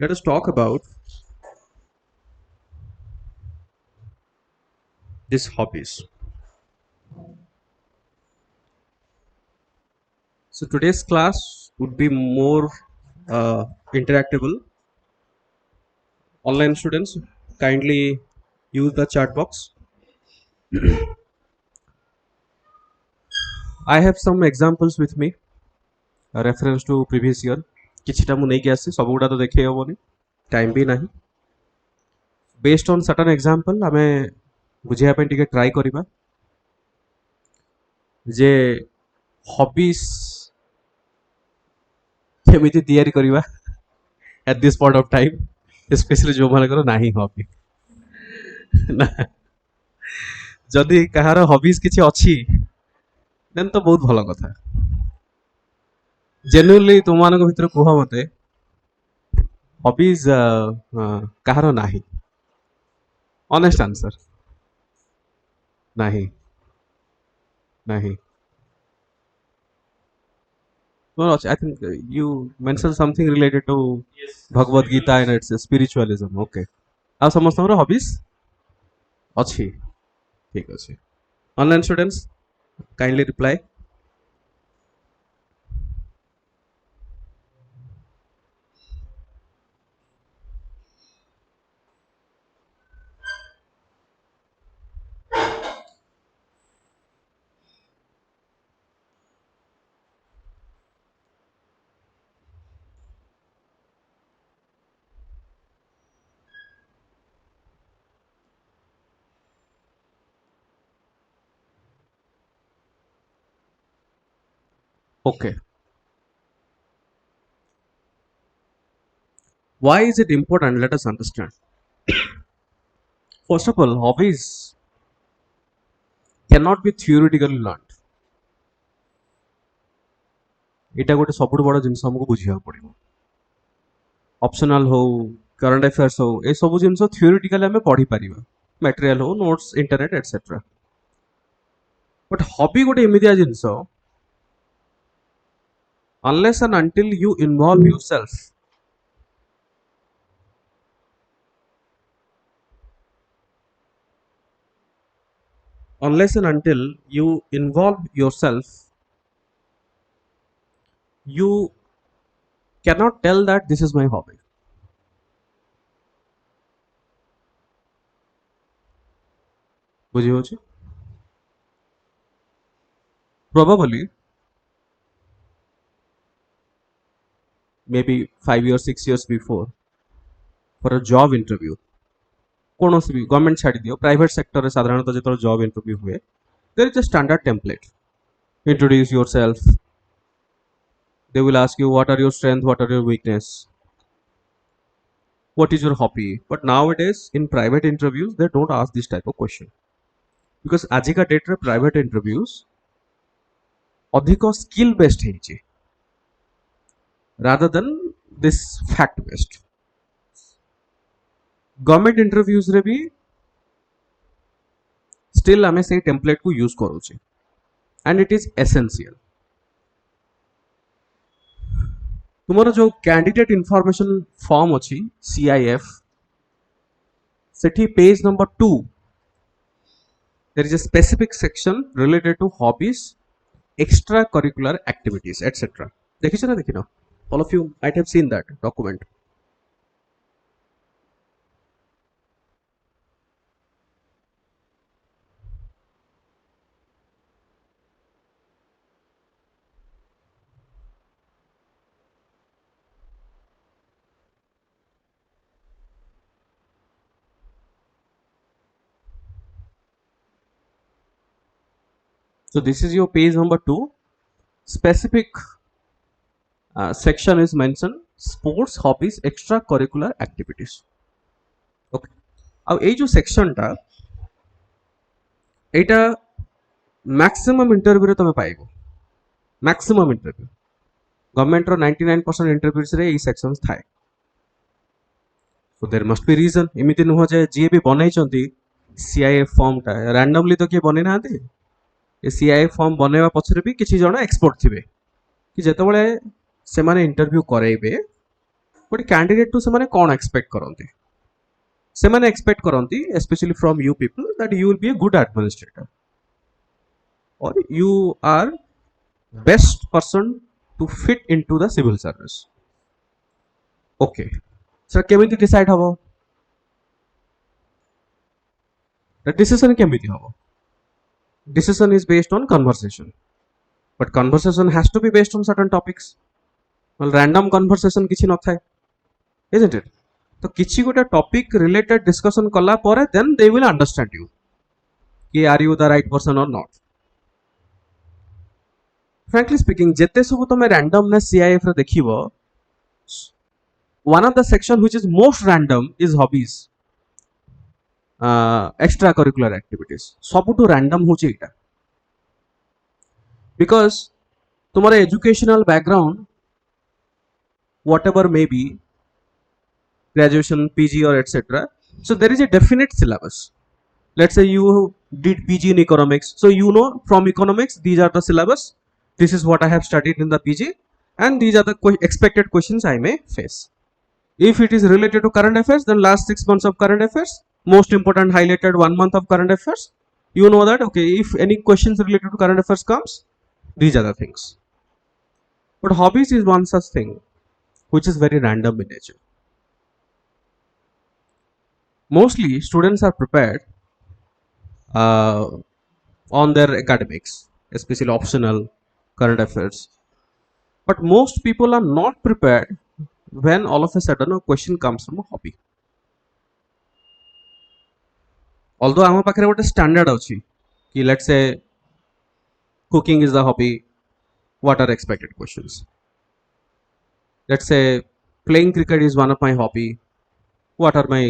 let us talk about these hobbies. So today's class would be more interactable. Online students, kindly use the chat box. I have some examples with me, a reference to previous year. किछिटा मु नहीं आसी सब गुडा तो देखै हबोनी, time भी नहीं. Based on certain example आमे बुझिया पे टिके ट्राई करिबा जे हॉबीज केमिति तैयारी करिबा at this point of time, especially जो मानकर नाही हॉबी ना जदि कहार हॉबीज किछि अछि देन तो बहुत भलो कथा. जेन्युइनली तुम मानक भितर कुह मते हॉबीज कहार नाही. ऑनेस्ट आंसर नाही नाही. No, I think you mentioned something related to Bhagavad Gita and its spiritualism. Okay. आ समस्त हॉबीज अच्छी ठीक अच्छे. Online students kindly reply. Okay. Why is it important? Let us understand. First of all, hobbies cannot be theoretically learned. এটা গোটে ସବୁଠୁ ବଡ଼ ଜିନିଷ ଆମକୁ ବୁଝିବାକୁ ପଡ଼ିବ. ଅପସନାଲ ହଉ, କରଣ୍ଟ ଆଫେୟାର୍ସ ହଉ, ଏ ସବୁ ଜିନିଷ ଥିଓରିଟିକାଲି ଆମେ ପଢ଼ିପାରିବା. ମ୍ୟାଟେରିଆଲ ହଉ, ନୋଟ୍ସ, ଇଣ୍ଟରନେଟ୍ ଏଟସେଟ୍ରା. ବଟ୍ ହବି ଗୋଟେ ଏମିତିଆ ଜିନିଷ, unless and until you involve yourself, unless and until you involve yourself, you cannot tell that this is my hobby. बुझी होची? Probably maybe 5 years 6 years before, for a job interview, कौन सी भी government छाड़ी दियो, प्राइवेट सेक्टर रे साधारणतः जेतरो job interview हुए, there is a standard template. Introduce yourself. They will ask you what are your strength, what are your weakness, what is your hobby. But nowadays in private interviews they don't ask this type of question, because आजिका date रे private interviews अधिक skill based है rather than this fact based. Government interviews रे भी still आमे से template को use करूचे एंड इट इज एसेंशियल. तुम्हारा जो कैंडिडेट इंफॉर्मेशन फॉर्म अच्छी CIF Sethi page number 2 there is a specific section related to hobbies, extra curricular activities etc. देखिए ना, देखिए ना, all of you might have seen that document. So this is your page number 2. Specific section is mentioned sports, hobbies, extra curricular activities. Okay. अब ये जो section टा एटा maximum interview रे तमे पाइबो. मैक्सिमम इंटरव्यू गवर्नमेंट रो 99% इंटरव्यूज रे ई सेक्शंस थाए. So there must be reason. एमिति नुह जे जे भी बनै चंती CIF फॉर्म टा रैंडमली तो के बनै नाते. ए CIF फॉर्म बनेवा पछरे भी किछि जण एक्सपर्ट थिबे कि जेतबेले से माने इंटरव्यू कराइबे ଗୋଟେ କ୍ୟାଣ୍ଡିଡେଟ୍ ଟୁ ସେମାନେ କ'ଣ ଏକ୍ସପେକ୍ଟ କରନ୍ତି? ସେମାନେ ଏକ୍ସପେକ୍ଟ କରନ୍ତି especially from you people that you will be a good administrator or you are best person to fit into the civil service. Okay, sir କେମିତି decide ହବ? The decision କେମିତି ହବ? Decision is based on conversation, but conversation has to be based on certain topics. well random conversation କିଛି ନଥାଏ, isn't it? तो किसी गोटे topic related discussion कला परे then they will understand you कि are you the right person or not. Frankly speaking जेते सब तुम रैंडमनेस सीआईएफ रे देखिबो, one of the section which is most random is hobbies, extra curricular activities. सबुटू random होची एटा बिकॉज तुम्हारे educational background whatever may be, graduation, PG or etc. So there is a definite syllabus. Let's say you did PG in economics, so you know from economics these are the syllabus, this is what I have studied in the PG and these are the expected questions I may face. If it is related to current affairs, then last 6 months of current affairs, most important highlighted 1 month of current affairs, you know that okay, if any questions related to current affairs comes, these are the things. But hobbies is one such thing which is very random in nature. Mostly students are prepared on their academics, especially optional current affairs, but most people are not prepared when all of a sudden a question comes from a hobby. Although आम पाखे गोटे standard अच्छी कि let's say cooking is the hobby, what are expected questions? Let's say playing cricket is one of my hobby, what are my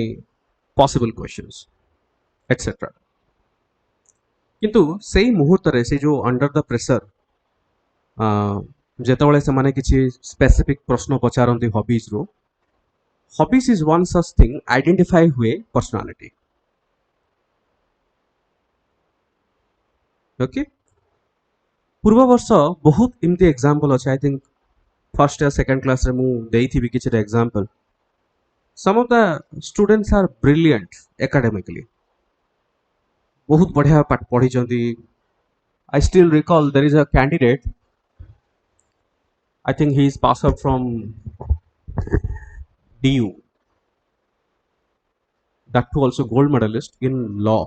possible questions, etc. किंतु सेई मुहूर्तरे से जो under the pressure जेतबेले से माने किछि स्पेसिफिक प्रश्न पचारंती हॉबीज रो, hobbies is one such thing identify हुए पर्सनालिटी. ओके, पूर्व वर्ष बहुत एमती एग्जांपल अछि. आई थिंक फर्स्ट या सेकंड क्लास रे मु देई थी किछि example. Some of the students are brilliant academically, बहुत बढ़िया पाठ पढ़ी चंदी. I still recall there is a candidate, I think he is pass out from DU, that too also gold medalist in law,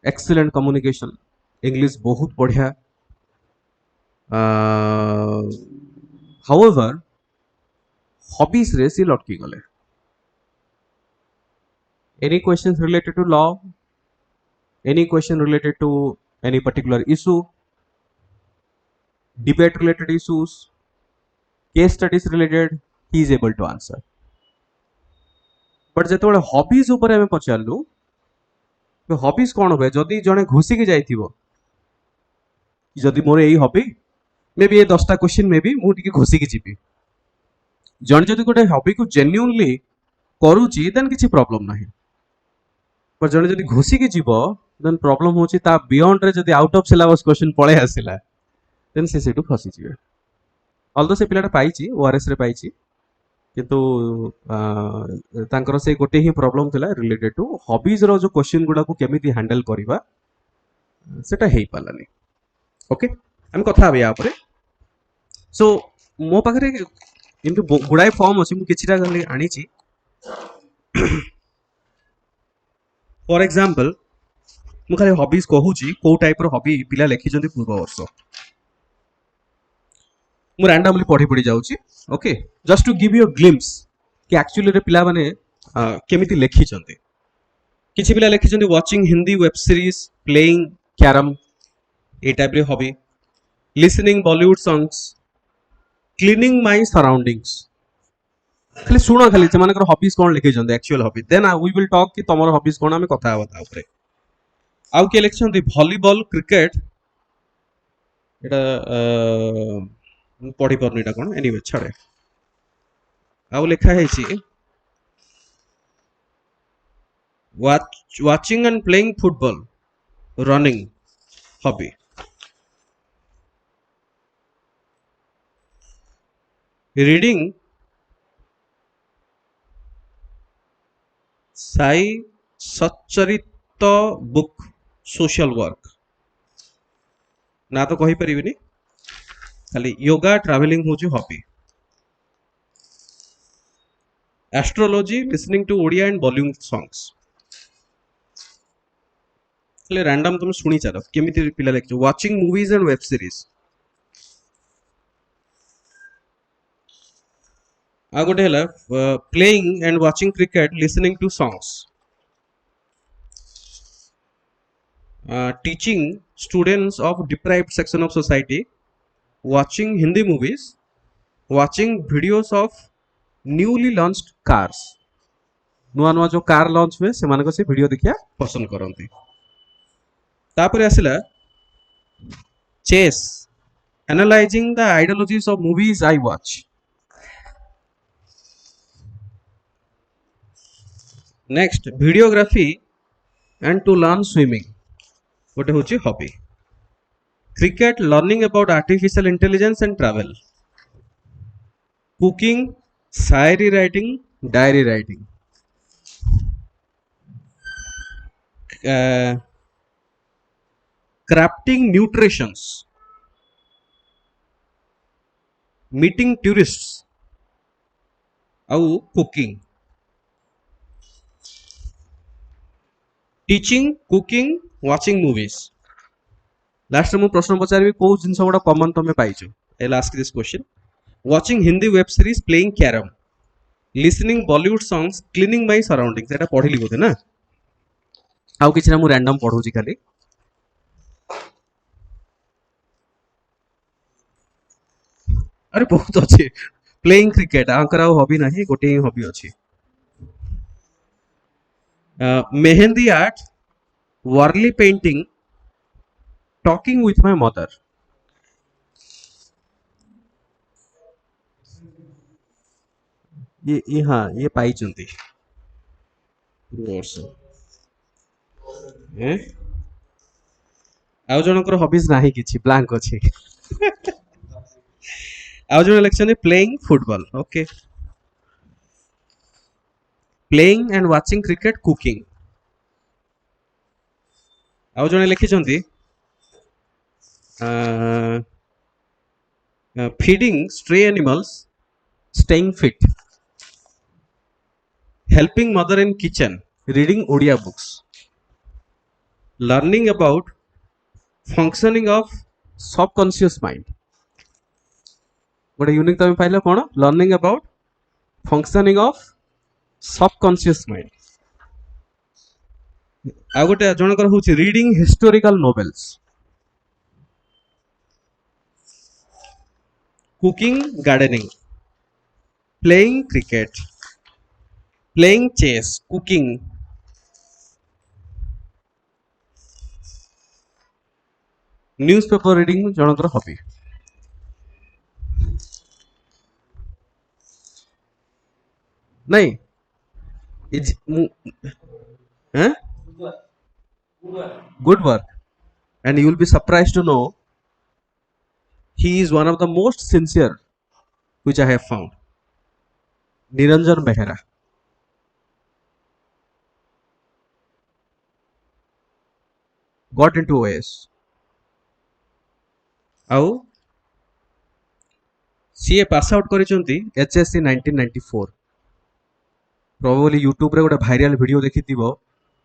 excellent communication, English बहुत बढ़िया. however hobbies रे सी लटकी गले. any questions related to law, any question related to any particular issue, debate related issues, case studies related, he is able to answer. but जेतबेले hobbies ऊपर हमें पचारलु, तो hobbies कौन हुए? जदि जने घुसी की जाइथिबो, जदि मोर एई हॉबी मे बी ए 10टा क्वेश्चन मे बी मु टिके घुसी की जीबी. जन जदि गोटे हॉबी को जेन्युइनली करूची देन किछि प्रॉब्लम नाही. पर जने जदि घुसी की जीवो देन प्रॉब्लम होची ता बियॉन्ड रे जदि आउट ऑफ सिलेबस क्वेश्चन पळे आसिला देन से सेटू फसी जीवे. ऑल्दो से पिलाटा पाइची ओआरएस रे पाइची, किंतु तांकर से गोटे ही प्रॉब्लम थिला रिलेटेड टू हॉबीज रो जो क्वेश्चन गुडा को केमिति हैंडल करबा सेटा हेई पालानी. ओके, हम कथा हबे या परे. सो मो पाखरे एमति गुडाई फॉर्म अछि, मु किछिटा खाली आनी छी. फॉर एग्जांपल मु खाली हॉबीज कहूची को टाइप रो हॉबी पिला लेखि जंती पूर्व वर्ष. मु रैंडमली पढ़ी पढ़ी जाउची. Okay, just to give you a glimpse कि एक्चुअली रे पिला माने केमिति लेखि जंती. किछि पिला लेखि जंती watching Hindi web series, playing carrom, ए टाइप रे hobby, listening Bollywood songs, cleaning my surroundings. खाली सुनो, खाली से मानकर हॉबीज कोन लिखि जंती actual hobby. Then we will talk कि तमरो हॉबीज कोन हमें कथा होता ऊपर. आउ के इलेक्शन दी वॉलीबॉल, क्रिकेट, एटा पढ़ी परनी एटा कोन एनीवे छाड़े. आउ लिखा है छी watching and playing football, running hobby. Reading Sai Satcharitra book social work ना तो कही परिबिनी खाली योगा ट्रैवलिंग होची hobby astrology listening to Odia and Bollywood songs खाली रैंडम तुम सुनी चाल केमिति पिला लेख watching movies and web series आ गोटे हला playing and watching cricket listening to songs teaching students of deprived section of society watching Hindi movies watching videos of newly launched cars नुआ नुआ जो कार लॉन्च हुए से मानको से वीडियो देखिया पसंद करंती तापर आसिला chess analyzing the ideologies of movies I watch next videography and to learn swimming गोटे होची hobby cricket learning about artificial intelligence and travel cooking shayari writing diary writing crafting nutritions meeting tourists आउ cooking teaching cooking watching movies last में प्रश्न पचारि को जिनस गुड़ा common तमे पाइछु I will ask this question watching Hindi web series playing carrom listening Bollywood songs cleaning my surroundings एटा पढिली बोथे ना आउ किछ ना मु रैंडम पढौची खाली अरे बहुत अच्छे प्लेइंग क्रिकेट आंकर आउ हॉबी नाही गोटे ही हॉबी अछि mehndi art Warli painting talking with my mother ये हाँ ये पाई चुनती आउ जनकर हॉबीज नाही किछि ब्लैंक अछि आउ जन election playing football okay playing and watching cricket cooking आउ जने लिखिछंती feeding stray animals staying fit helping mother in kitchen reading Odia books learning about functioning of subconscious mind गोटे यूनिक तमे पाइले कोन learning about functioning of subconscious mind आ गोटे जनकर होची reading historical novels cooking gardening playing cricket playing chess cooking newspaper reading जनकर hobby नहीं good work and you will be surprised to know he is one of the most sincere which I have found Niranjan Behera got into OAS आउ CA pass out करिसंती HSC 1994 probably YouTube रे गोटे viral video देखिथिबो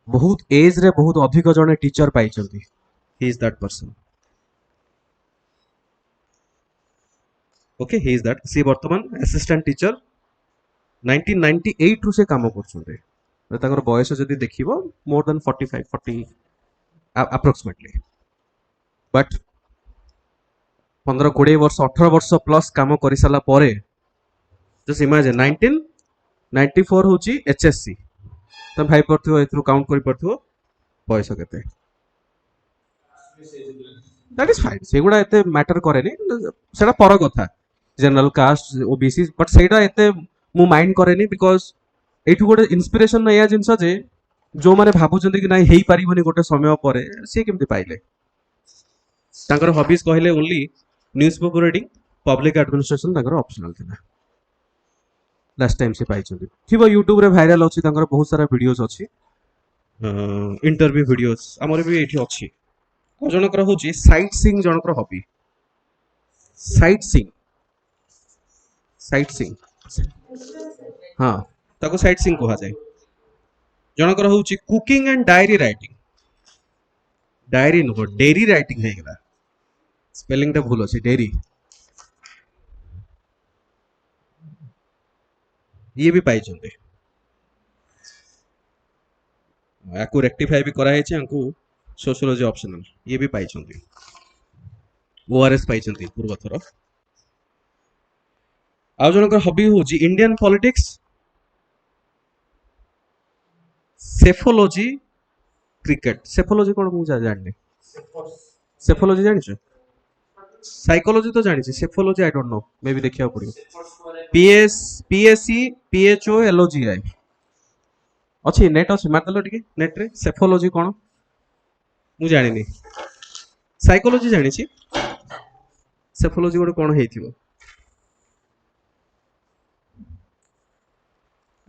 बहुत as रे बहुत अधिक जने teacher पाइचंती he is that person okay he is that सी वर्तमान असिस्टेंट टीचर 1998 रु से काम करछुंते ताकर बयस जदी देखिबो मोर देन 45 40 अप्रोक्सीमेटली बट 15 20 वर्ष 18 वर्ष प्लस काम करि साला परे जस्ट इमेजिन 1994 होची एचएससी तुम भाई पड़थो एथरो काउंट करि पड़थो बयस केते दैट इज फाइन सेगुडा एते मैटर करेनी सेडा पर कथा जनरल कास्ट ओबीसी बट सेडा एते मु माइंड करेनी बिकॉज एठु गोटे इंस्पिरेशन नया जिंस जे जो माने भाबुचंदी कि नाही हेई परिबोनी गोटे समय परे से केमति पाइले तांकर हॉबीज कहले only newspaper reading public administration तांकर ऑप्शनल थिला लास्ट टाइम से पाइछन्ती थिबो यूट्यूब रे वायरल अछि तांकर बहुत सारा वीडियोस अछि इंटरव्यू वीडियोस हमर भी एठी अछि जनकर होची साइट सीइंग जनकर hobby sightseeing sightseeing हां ताको साइट सीइंग कहा जाय जनकर होची cooking and diary writing diary no dairy writing है गला स्पेलिंग ता भूल अछि डेरी ये भी पाइछन्ती याकू रेक्टिफाई भी करा हेछि अंकु सोशियोलॉजी ऑप्शनल ये भी पाइछन्ती ओआरएस पाइछन्ती पूर्व थर आ जनकर हॉबी होची Indian politics psephology cricket psephology कोन मु जाननी सेफोलॉजी जानिछ साइकोलॉजी तो जानिछ सेफोलॉजी आई डोंट नो मे भी देखिया पड़ियो पीएससी पीएचओ एलओजीआई अच्छी नेट अच्छी मारदेल टिके नेट रे सेफोलॉजी कोन मु जानिनी साइकोलॉजी जानिछि सेफोलॉजी गोटे कोन हेइथिबो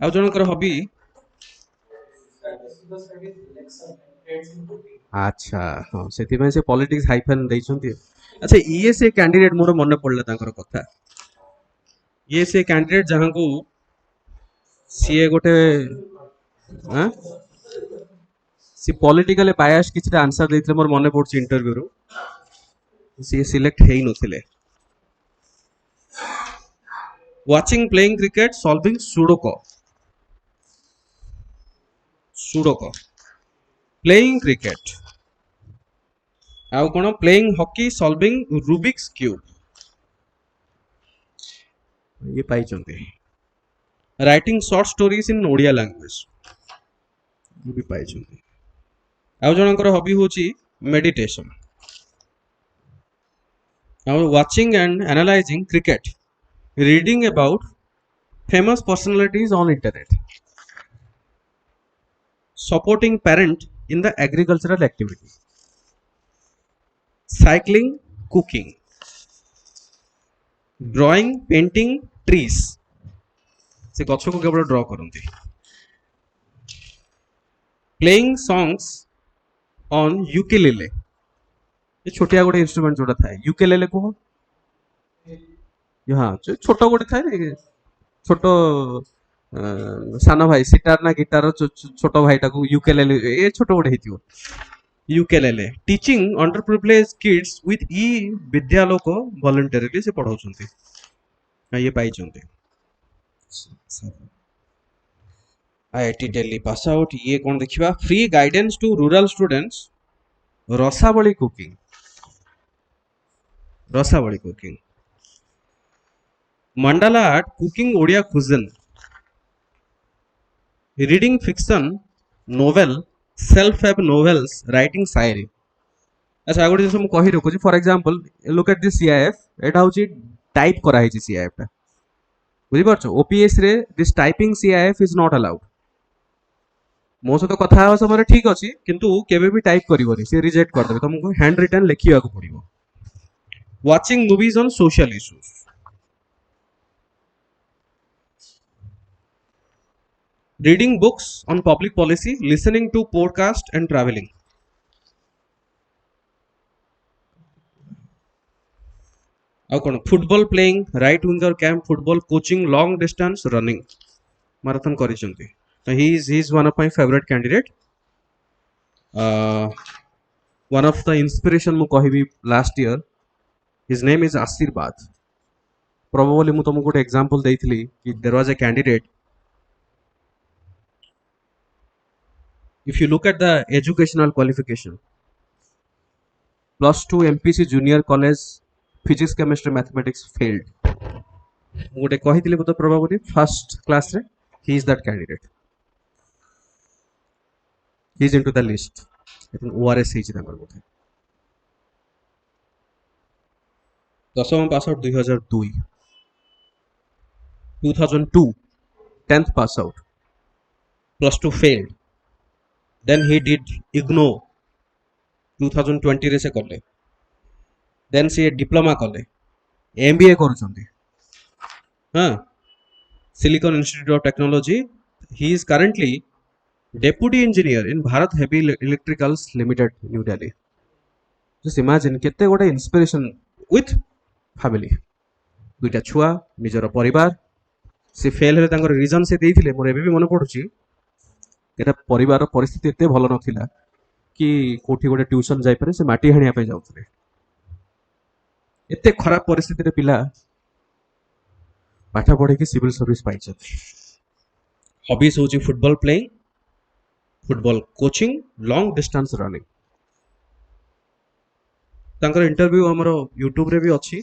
आ जनकर हॉबी अच्छा हाँ से से पॉलिटिक्स हाइफेन देइछन्ती अच्छा ये से कैंडिडेट मोर मन पड़ला तांकर कथा ये से कैंडिडेट जहां को सीए गोटे हां सी पॉलिटिकली बायस किछि आंसर देइथले मोर मन पड़छ इंटरव्यू रो सी सिलेक्ट हेइ नथिले watching playing cricket solving sudoku playing cricket आउ कोन playing hockey solving Rubik's cube ये पाइछन्ती writing short stories in Odia language ये भी पाइछन्ती आउ जनकर हॉबी होची मेडिटेशन आउ watching and analysing cricket reading about famous personalities on internet supporting parent in the agricultural activity cycling cooking drawing painting trees से गछ को केवल draw करंती playing songs on ukulele ये छोटिया गोटे इंस्ट्रूमेंट जोटा था यूकेलेले को हाँ छोटा गोटे था छोटो सानो भाई सितार ना गिटार छोटो भाई टाको यूकेलेले ए छोटो गोटे हेतियो ukulele teaching under privilege kids with ई विद्यालय को वॉलंटरीली से पढ़ाउछन्ती ये पाइछन्ती आईआईटी दिल्ली पास आउट ये कोन देखिबा free guidance to rural students रसावली cooking mandala art cooking Odia cuisine reading fiction novel self help novels writing shayari अच्छा गोटे जिन कही रखुची for example look at this CIF एटा होची टाइप करा हेची सीआईएफ टा बुझी परछो ओपीएस रे this typing CIF is not allowed मो सहित कथा हेबा समय ठीक अछि किंतु केबे भी टाइप करिवनी से रिजेक्ट कर देबे तुमको हैंड रिटन लिखिया को पड़िबो watching movies on social issues reading books on public policy listening to podcast and traveling ଆଉ କଣ football playing right winger camp football coaching long distance running marathon करिसंती he is one of my favorite candidate one of the inspiration मु कहिबी last year his name is आशीर्वाद probably मु तुमको गोटे example देइथिली कि there was a candidate if you look at the educational qualification +2 MPC junior college physics chemistry mathematics failed गोटे कहिथिले तो probably first class रे he is that candidate he is into the list ORS हेछि तांकर बोथे 10th pass out 2002 2002 10th pass out +2 failed then he did IGNO 2020 रे से करले then से diploma करले MBA करूछंती हां Silicon Institute of Technology. He is currently Deputy Engineer in Bharat Heavy Electricals Limited, New Delhi. Just imagine କେତେ ଗୋଟେ inspiration with family. ଦୁଇଟା ଛୁଆ ନିଜର ପରିବାର ସେ ଫେଲ୍ ହେଲେ ତାଙ୍କର ରିଜନ୍ ସେ ଦେଇଥିଲେ ମୋର ଏବେ ବି ମନେ ପଡୁଛି ଏଟା ପରିବାର ପରିସ୍ଥିତି ଏତେ ଭଲ ନଥିଲା କି କୋଉଠି ଗୋଟେ ଟ୍ୟୁସନ ଯାଇପାରେ ସେ ମାଟି ହାଣିବା ପାଇଁ ଯାଉଥିଲେ ଏତେ ଖରାପ ପରିସ୍ଥିତିରେ ପିଲା ପାଠ ପଢିକି ସିଭିଲ ସର୍ଭିସ ପାଇଛନ୍ତି ହବିज ହେଉଛି football playing football coaching long distance running ତାଙ୍କର ଇଣ୍ଟରଭ୍ୟୁ ଆମର ୟୁଟ୍ୟୁବରେ ବି ଅଛି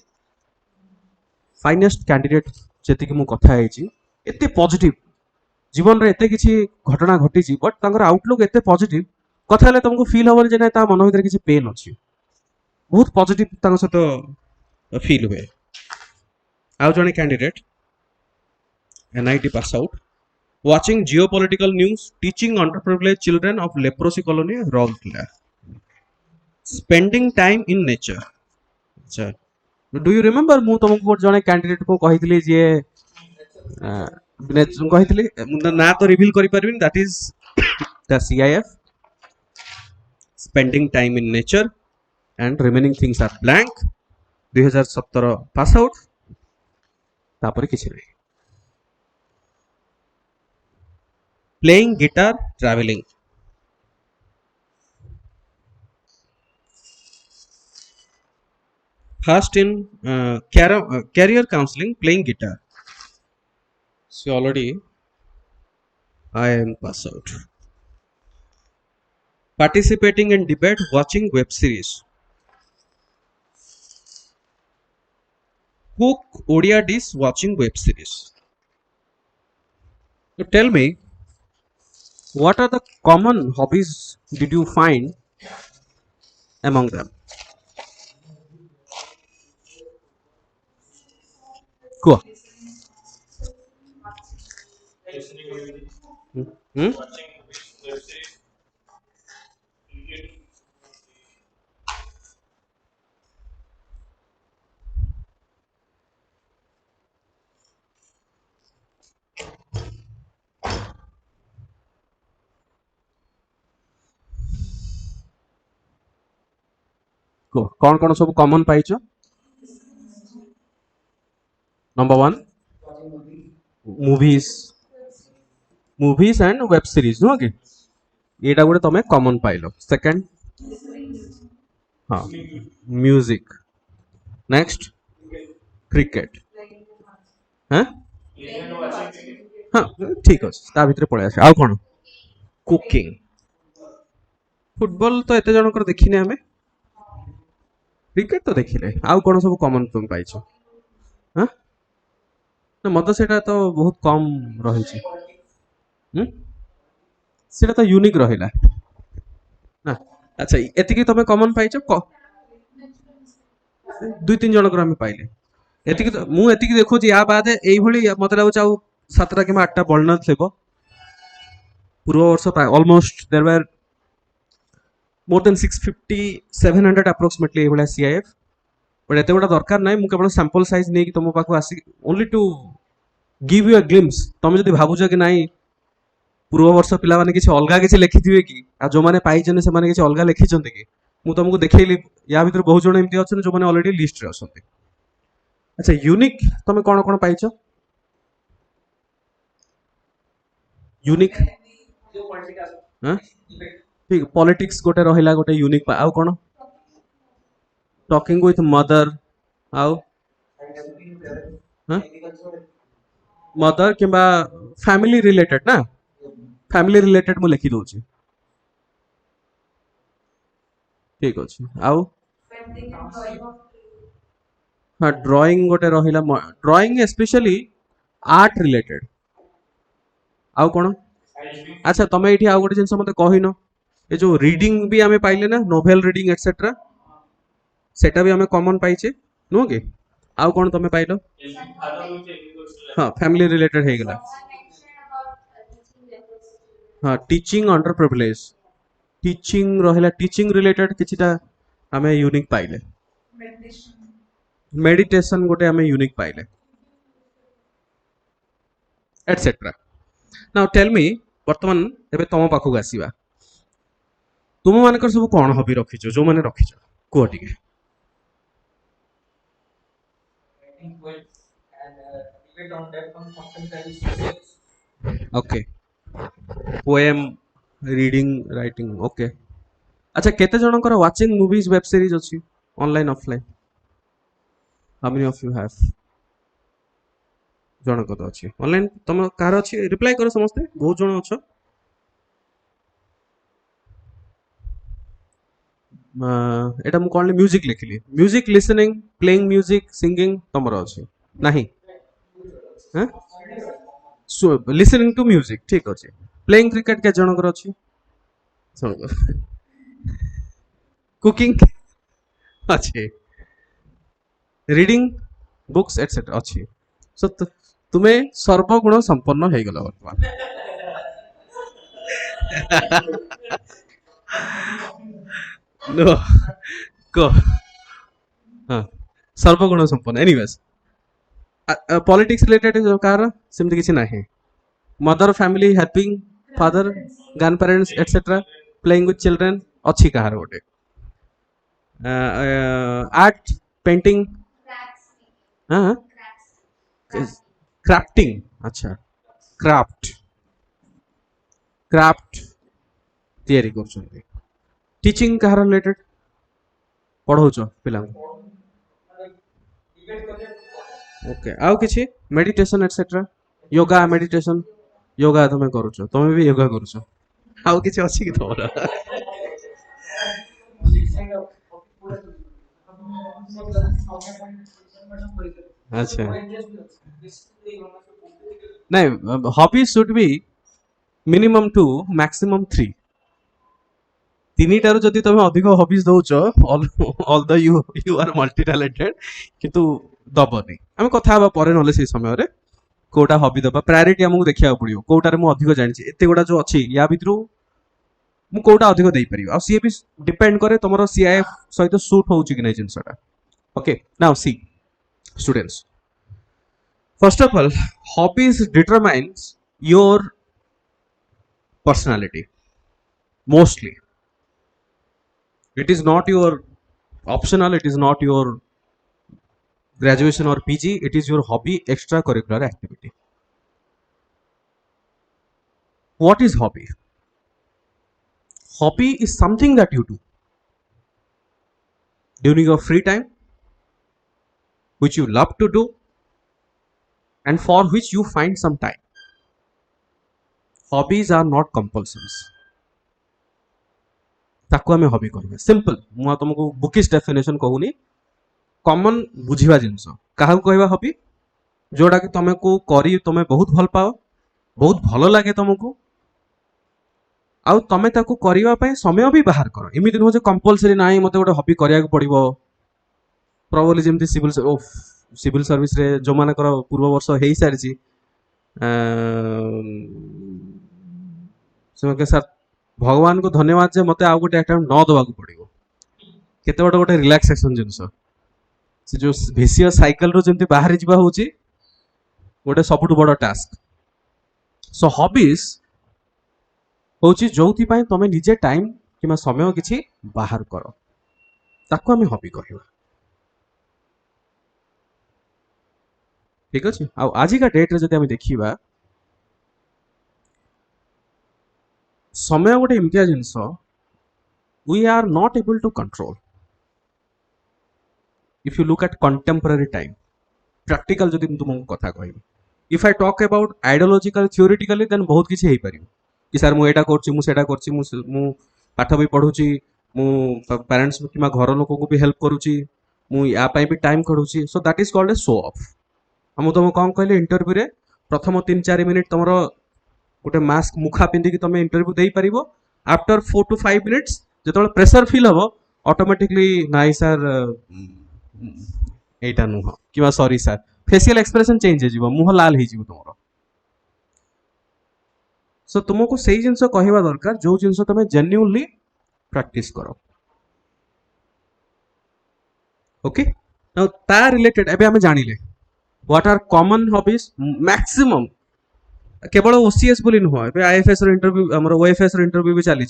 फाइनेस्ट कैंडिडेट जी मु कथा एत पॉजिटिव जीवन रे एते किसी घटना घटी बट तांकर आउटलुक एते पॉजिटिव कथा ले तुमको फील होबो जे ना ता मन भीतर किसी पेन अछि बहुत पॉजिटिव तांकर सहित फील हुए आउ जने candidate NIT pass out watching geopolitical news teaching under privilege children of leprosy colony Rourkela spending time in nature अच्छा डू यू रिमेंबर मु तुमको जने कैंडिडेट को कहितली जे कहितली ना तो रिवील करि परबिन that is the CIF spending time in nature and remaining things are blank 2017 pass out तापर किछि नै playing guitar travelling First in career counseling, playing guitar. So already I am pass out. Participating in debate, watching web series. Cook Odia dish, watching web series. So tell me, what are the common hobbies did you find among them? Cool. Hmm? Cool. कौन सब common पाइछ number 1 movies and web series नुह कि एटा गोटे तमे common पाइलो second हाँ म्यूजिक नेक्स्ट क्रिकेट हाँ हाँ ठीक अच्छे ता भीतर पळे आसे आउ कोन कुकिंग फुटबॉल तो एते जनकर देखिने हमें क्रिकेट तो देखिले आउ कोन सब कॉमन तुम पाइछो हाँ ना मत सेटा तो बहुत कम रही सेटा तो यूनिक रहिला ना अच्छा एतिकी तमे कॉमन पाइछो दुई तीन जनकर आम पाइले एतिकी तो मु एतिकी देखुची या बाद एई भली मते लागुच आउ 7टा कि 8टा बळना थेबो पूर्व वर्ष almost there were more than 650 700 approximately एई भला सीआईएफ बट एते गोटा दरकार नाही मु केवल सैंपल साइज नै कि तुम पाखु आसी only to give you a glimpse तुम जदि भाबुछ कि नाही पूर्व वर्ष पिला माने किछि अलगा किछि लिखिथिबे कि आ जो माने पाइछन से माने किछि अलगा लिखिछन्ते कि मु तुमको देखैली या भीतर बहुत जण एमती अछन जो माने ऑलरेडी लिस्ट रे असंते अच्छा यूनिक तुम कोन कोन पाइछो यूनिक हां ठीक पॉलिटिक्स गोटे रहिला गोटे यूनिक आउ कोन टॉकिंग विथ मदर आउ हां मदर किंबा फैमिली रिलेटेड ना फैमिली रिलेटेड मु लिखि दोची ठीक अछि आउ हाँ ड्राइंग गोटे रहिला ड्राइंग स्पेशली आर्ट रिलेटेड आउ कोन अच्छा तमे एठी आउ गोटे जिंस मते कहिनो ए जो रीडिंग भी आमे पाइले ना नोवेल रीडिंग एटसेट्रा सेटा भी आमे कॉमन पाइचे नो के आउ कोन तमे पाइलो हाँ फैमिली रिलेटेड हे गेला हाँ टीचिंग अंडर प्रिविलेज टीचिंग रहिला टीचिंग रिलेटेड किछिटा आमे यूनिक पाइले मेडिटेशन गोटे आमे यूनिक पाइले एटसेट्रा. नाउ टेल मी वर्तमान एबे तम पाखक आसीबा तुम मानकर सब कौन हबी रखिछ जो माने रखिछ को टिके okay poem reading writing okay अच्छा केते जनकर वाचिंग मूवीज वेब सीरीज अछि online offline how many of you have जनक तो अछि ऑनलाइन तुम कार अछि रिप्लाई करो समस्ते बहुत जन अछ एटा मु कोन म्यूजिक लिखली music listening playing music singing तमर अछि नाही हैं लिसनिंग टू म्यूजिक ठीक अछि प्लेइंग क्रिकेट के जनकर अछि सुन कुकिंग अच्छे रीडिंग बुक्स एटसेट्रा अच्छी सो तुम्हें सर्वगुण संपन्न हो गल बर्तमान नो को हाँ सर्वगुण संपन्न एनीवेज पॉलिटिक्स रिलेटेड कार सेमती किसी नाही mother family helping father grand parents etcetera playing with children अच्छी कहार गोटे आर्ट पेंटिंग हाँ क्राफ्टिंग अच्छा क्राफ्ट क्राफ्ट तैयारी कर टीचिंग कहार रिलेटेड पढ़ाऊच पिला ओके आउ किछि meditation etcetera yoga meditation yoga तुम करूछ तुम भी योगा करूछ आउ किछि अछि कि तोरा अच्छा नहीं hobby should be minimum two maximum three तीनिटार जदि तुम अधिक हॉबीज दौच all the you you are multi talented किंतु दबनी आम कथा हबा परे नले से समय रे कोटा हॉबी दबा प्रायोरिटी हमको देखिया पड़ियो कोटारे मु अधिक जानि एते गोटा जो अछि या भितरु मु कोटा अधिक देई परियो आ सी भी डिपेंड करे तमरो सीआईएफ सहित सूट होउची कि नै जिंसटा okay now see students first of all hobbies determines your personality mostly it is not your optional it is not your graduation or pg it is your hobby extracurricular activity what is hobby hobby is something that you do during your free time which you love to do and for which you find some time hobbies are not compulsions ताको आमे hobby कहबे simple मु तुमको bookish definition कहूनी common बुझिबा जिंस काहा कहबा hobby जोड़ा कि तुमे को करी तुमे बहुत भल पाओ बहुत भल लागे तुमको आउ तमे ताको करिवा पय समय भी बाहर करो एमिति न जे कंपलसरी नाही मते गोटे हॉबी करिया को पड़िबो प्रोबब्ली जेमति सिविल सर्विस रे जो माने कर पूर्व वर्ष हेई सारिची से सर भगवान को धन्यवाद जे मते आउ गोटे अटेम्प्ट न दवा को पड़िबो केते बड़ गोटे रिलैक्सेशन जिंस से जो भिसियस साइकिल रो जेमति बाहर जिबा होची गोटे सबुठ बड़ टास्क सो हॉबीज होची जोथि पय तमे निजे टाइम किमा समय किछि बाहर करो ताको हमें हॉबी कहबा ठीक अछि आ आज का डेट रे जदि हमें देखिबा समय गोटे एमतिया जिंस we are not able to control if you look at contemporary time practical जदि तुमको कथा कहबी if I talk about ideological theoretically then बहुत किछि हेई परियो कि सर मु एटा करछि मु सेटा करछि मु पाठ भी पढुछि मु पेरेंट्स किमा घर लोक को भी हेल्प करूछि मु या पय भी टाइम करूछि so that is called a show of हम तुम कौन कहले इंटरव्यू रे प्रथम 3-4 मिनिट तुमरो गोटे मास्क मुखा पिंदी कि तुम इंटरव्यू देई परिबो आफ्टर 4 to 5 मिनिट्स जेतबे प्रेशर फील हबो ऑटोमेटिकली नाइ सर एटा नुह किबा sorry sir facial expression change हे जिवो मुह लाल हे जिवो तुमरो सो तुमको सेही जिंस कहबा दरकार जो जिंस तुम जेन्युइनली प्रैक्टिस करो ओके नाउ ता रिलेटेड एबे हम जानिले what are common hobbies maximum केवल ओसीएस बोली नुह ए आईएफएस इंटरव्यू आम ओएफएस इंटरव्यू भी चली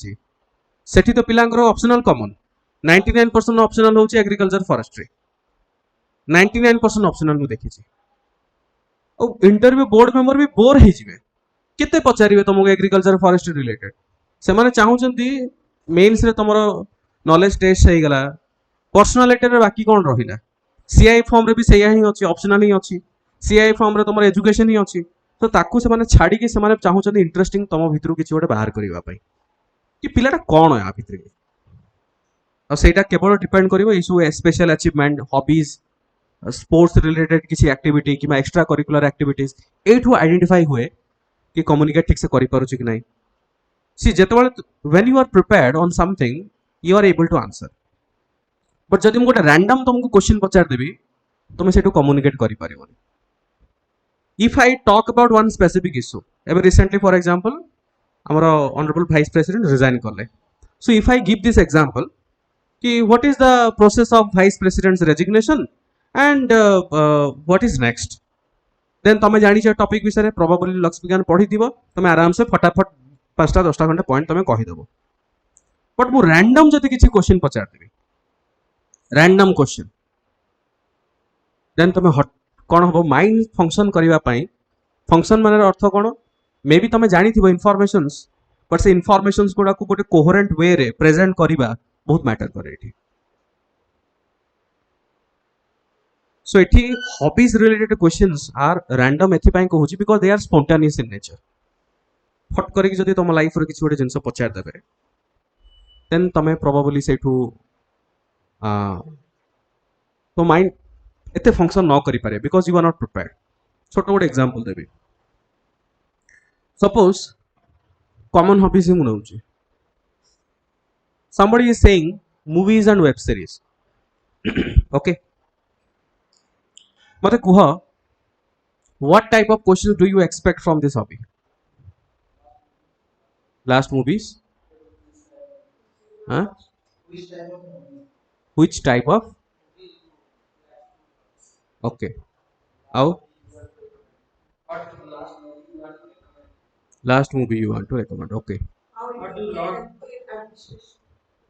सेठी तो पिलांकर ऑप्शनल कॉमन 99% ऑप्शनल होची एग्रीकल्चर फॉरेस्ट्री 99% ऑप्शनल मु देखी इंटरव्यू बोर्ड मेंबर भी बोर हो जिवे केते पचारिबे तुमको एग्रीकल्चर फॉरेस्ट्री रिलेटेड से माने चाहूचंती मेंस रे तुमरो नॉलेज टेस्ट हे गला पर्सनालिटी रे बाकी कोन रहिला सीआई फॉर्म रे भी सेया ही अछि ऑप्शनल ही अछि सीआई फॉर्म रे तुमरो एजुकेशन ही अछि तो ताकू से माने छाड़ी के से माने चाहूचंती इंटरेस्टिंग तुम भितरु किछि गोटे बाहर करबा पई कि पिलाटा कोन है आ भितर और सेटा केवल डिपेंड करिवो issue special achievement hobbies sports related किसी एक्टिविटी कि एक्स्ट्रा करिकुलर एक्टिविटीज एठू आइडेंटिफाई हुए कि कम्युनिकेट ठीक से करि पारुछि कि नहीं सी जेतबेले when you are prepared on something you are able to answer but जदि गोटे रैंडम तुमको क्वेश्चन पचार देबी तुम सेठू कम्युनिकेट करि पारिबोनी if I talk about one specific issue एबे रिसेंटली फॉर एग्जांपल हमारा ऑनरेबल वाइस प्रेसिडेंट रिजाइन करले so if I give this example कि what is the process of vice president's resignation and what is next then तुम जानी topic विषय probably लक्ष्य विज्ञान पढ़ी थी तुम आराम से फटाफट 5टा 10टा खंडे पॉइंट तुम कहीदेव बट मु रैंडम जदि किसी क्वेश्चन पचार देबी रैंडम क्वेश्चन देन तुम कौन हम माइंड फंक्शन करने फंक्शन मान अर्थ कौन मे बी तुम जानी थी इनफॉरमेशंस बट से इनफॉरमेशंस गुड़ा को गोटे कोहेरेंट वे रे प्रेजेंट करवा बहुत मैटर करे एठी सो एठी hobbies related questions are random एथि पई कहूची because they are spontaneous in nature फट करके जदि तुम लाइफ रे किछि गोटे जिंस पचार देबे देन तुम प्रोबेबली सेठू तो माइंड एते फंक्शन न करि पारे because you are not prepared छोटो गोटे एग्जांपल देबी सपोज कॉमन हॉबीज ही मुनौची somebody is saying movies and web series okay mate kuha what type of questions do you expect from this hobby last movies huh which type of okay how last movie you want to recommend okay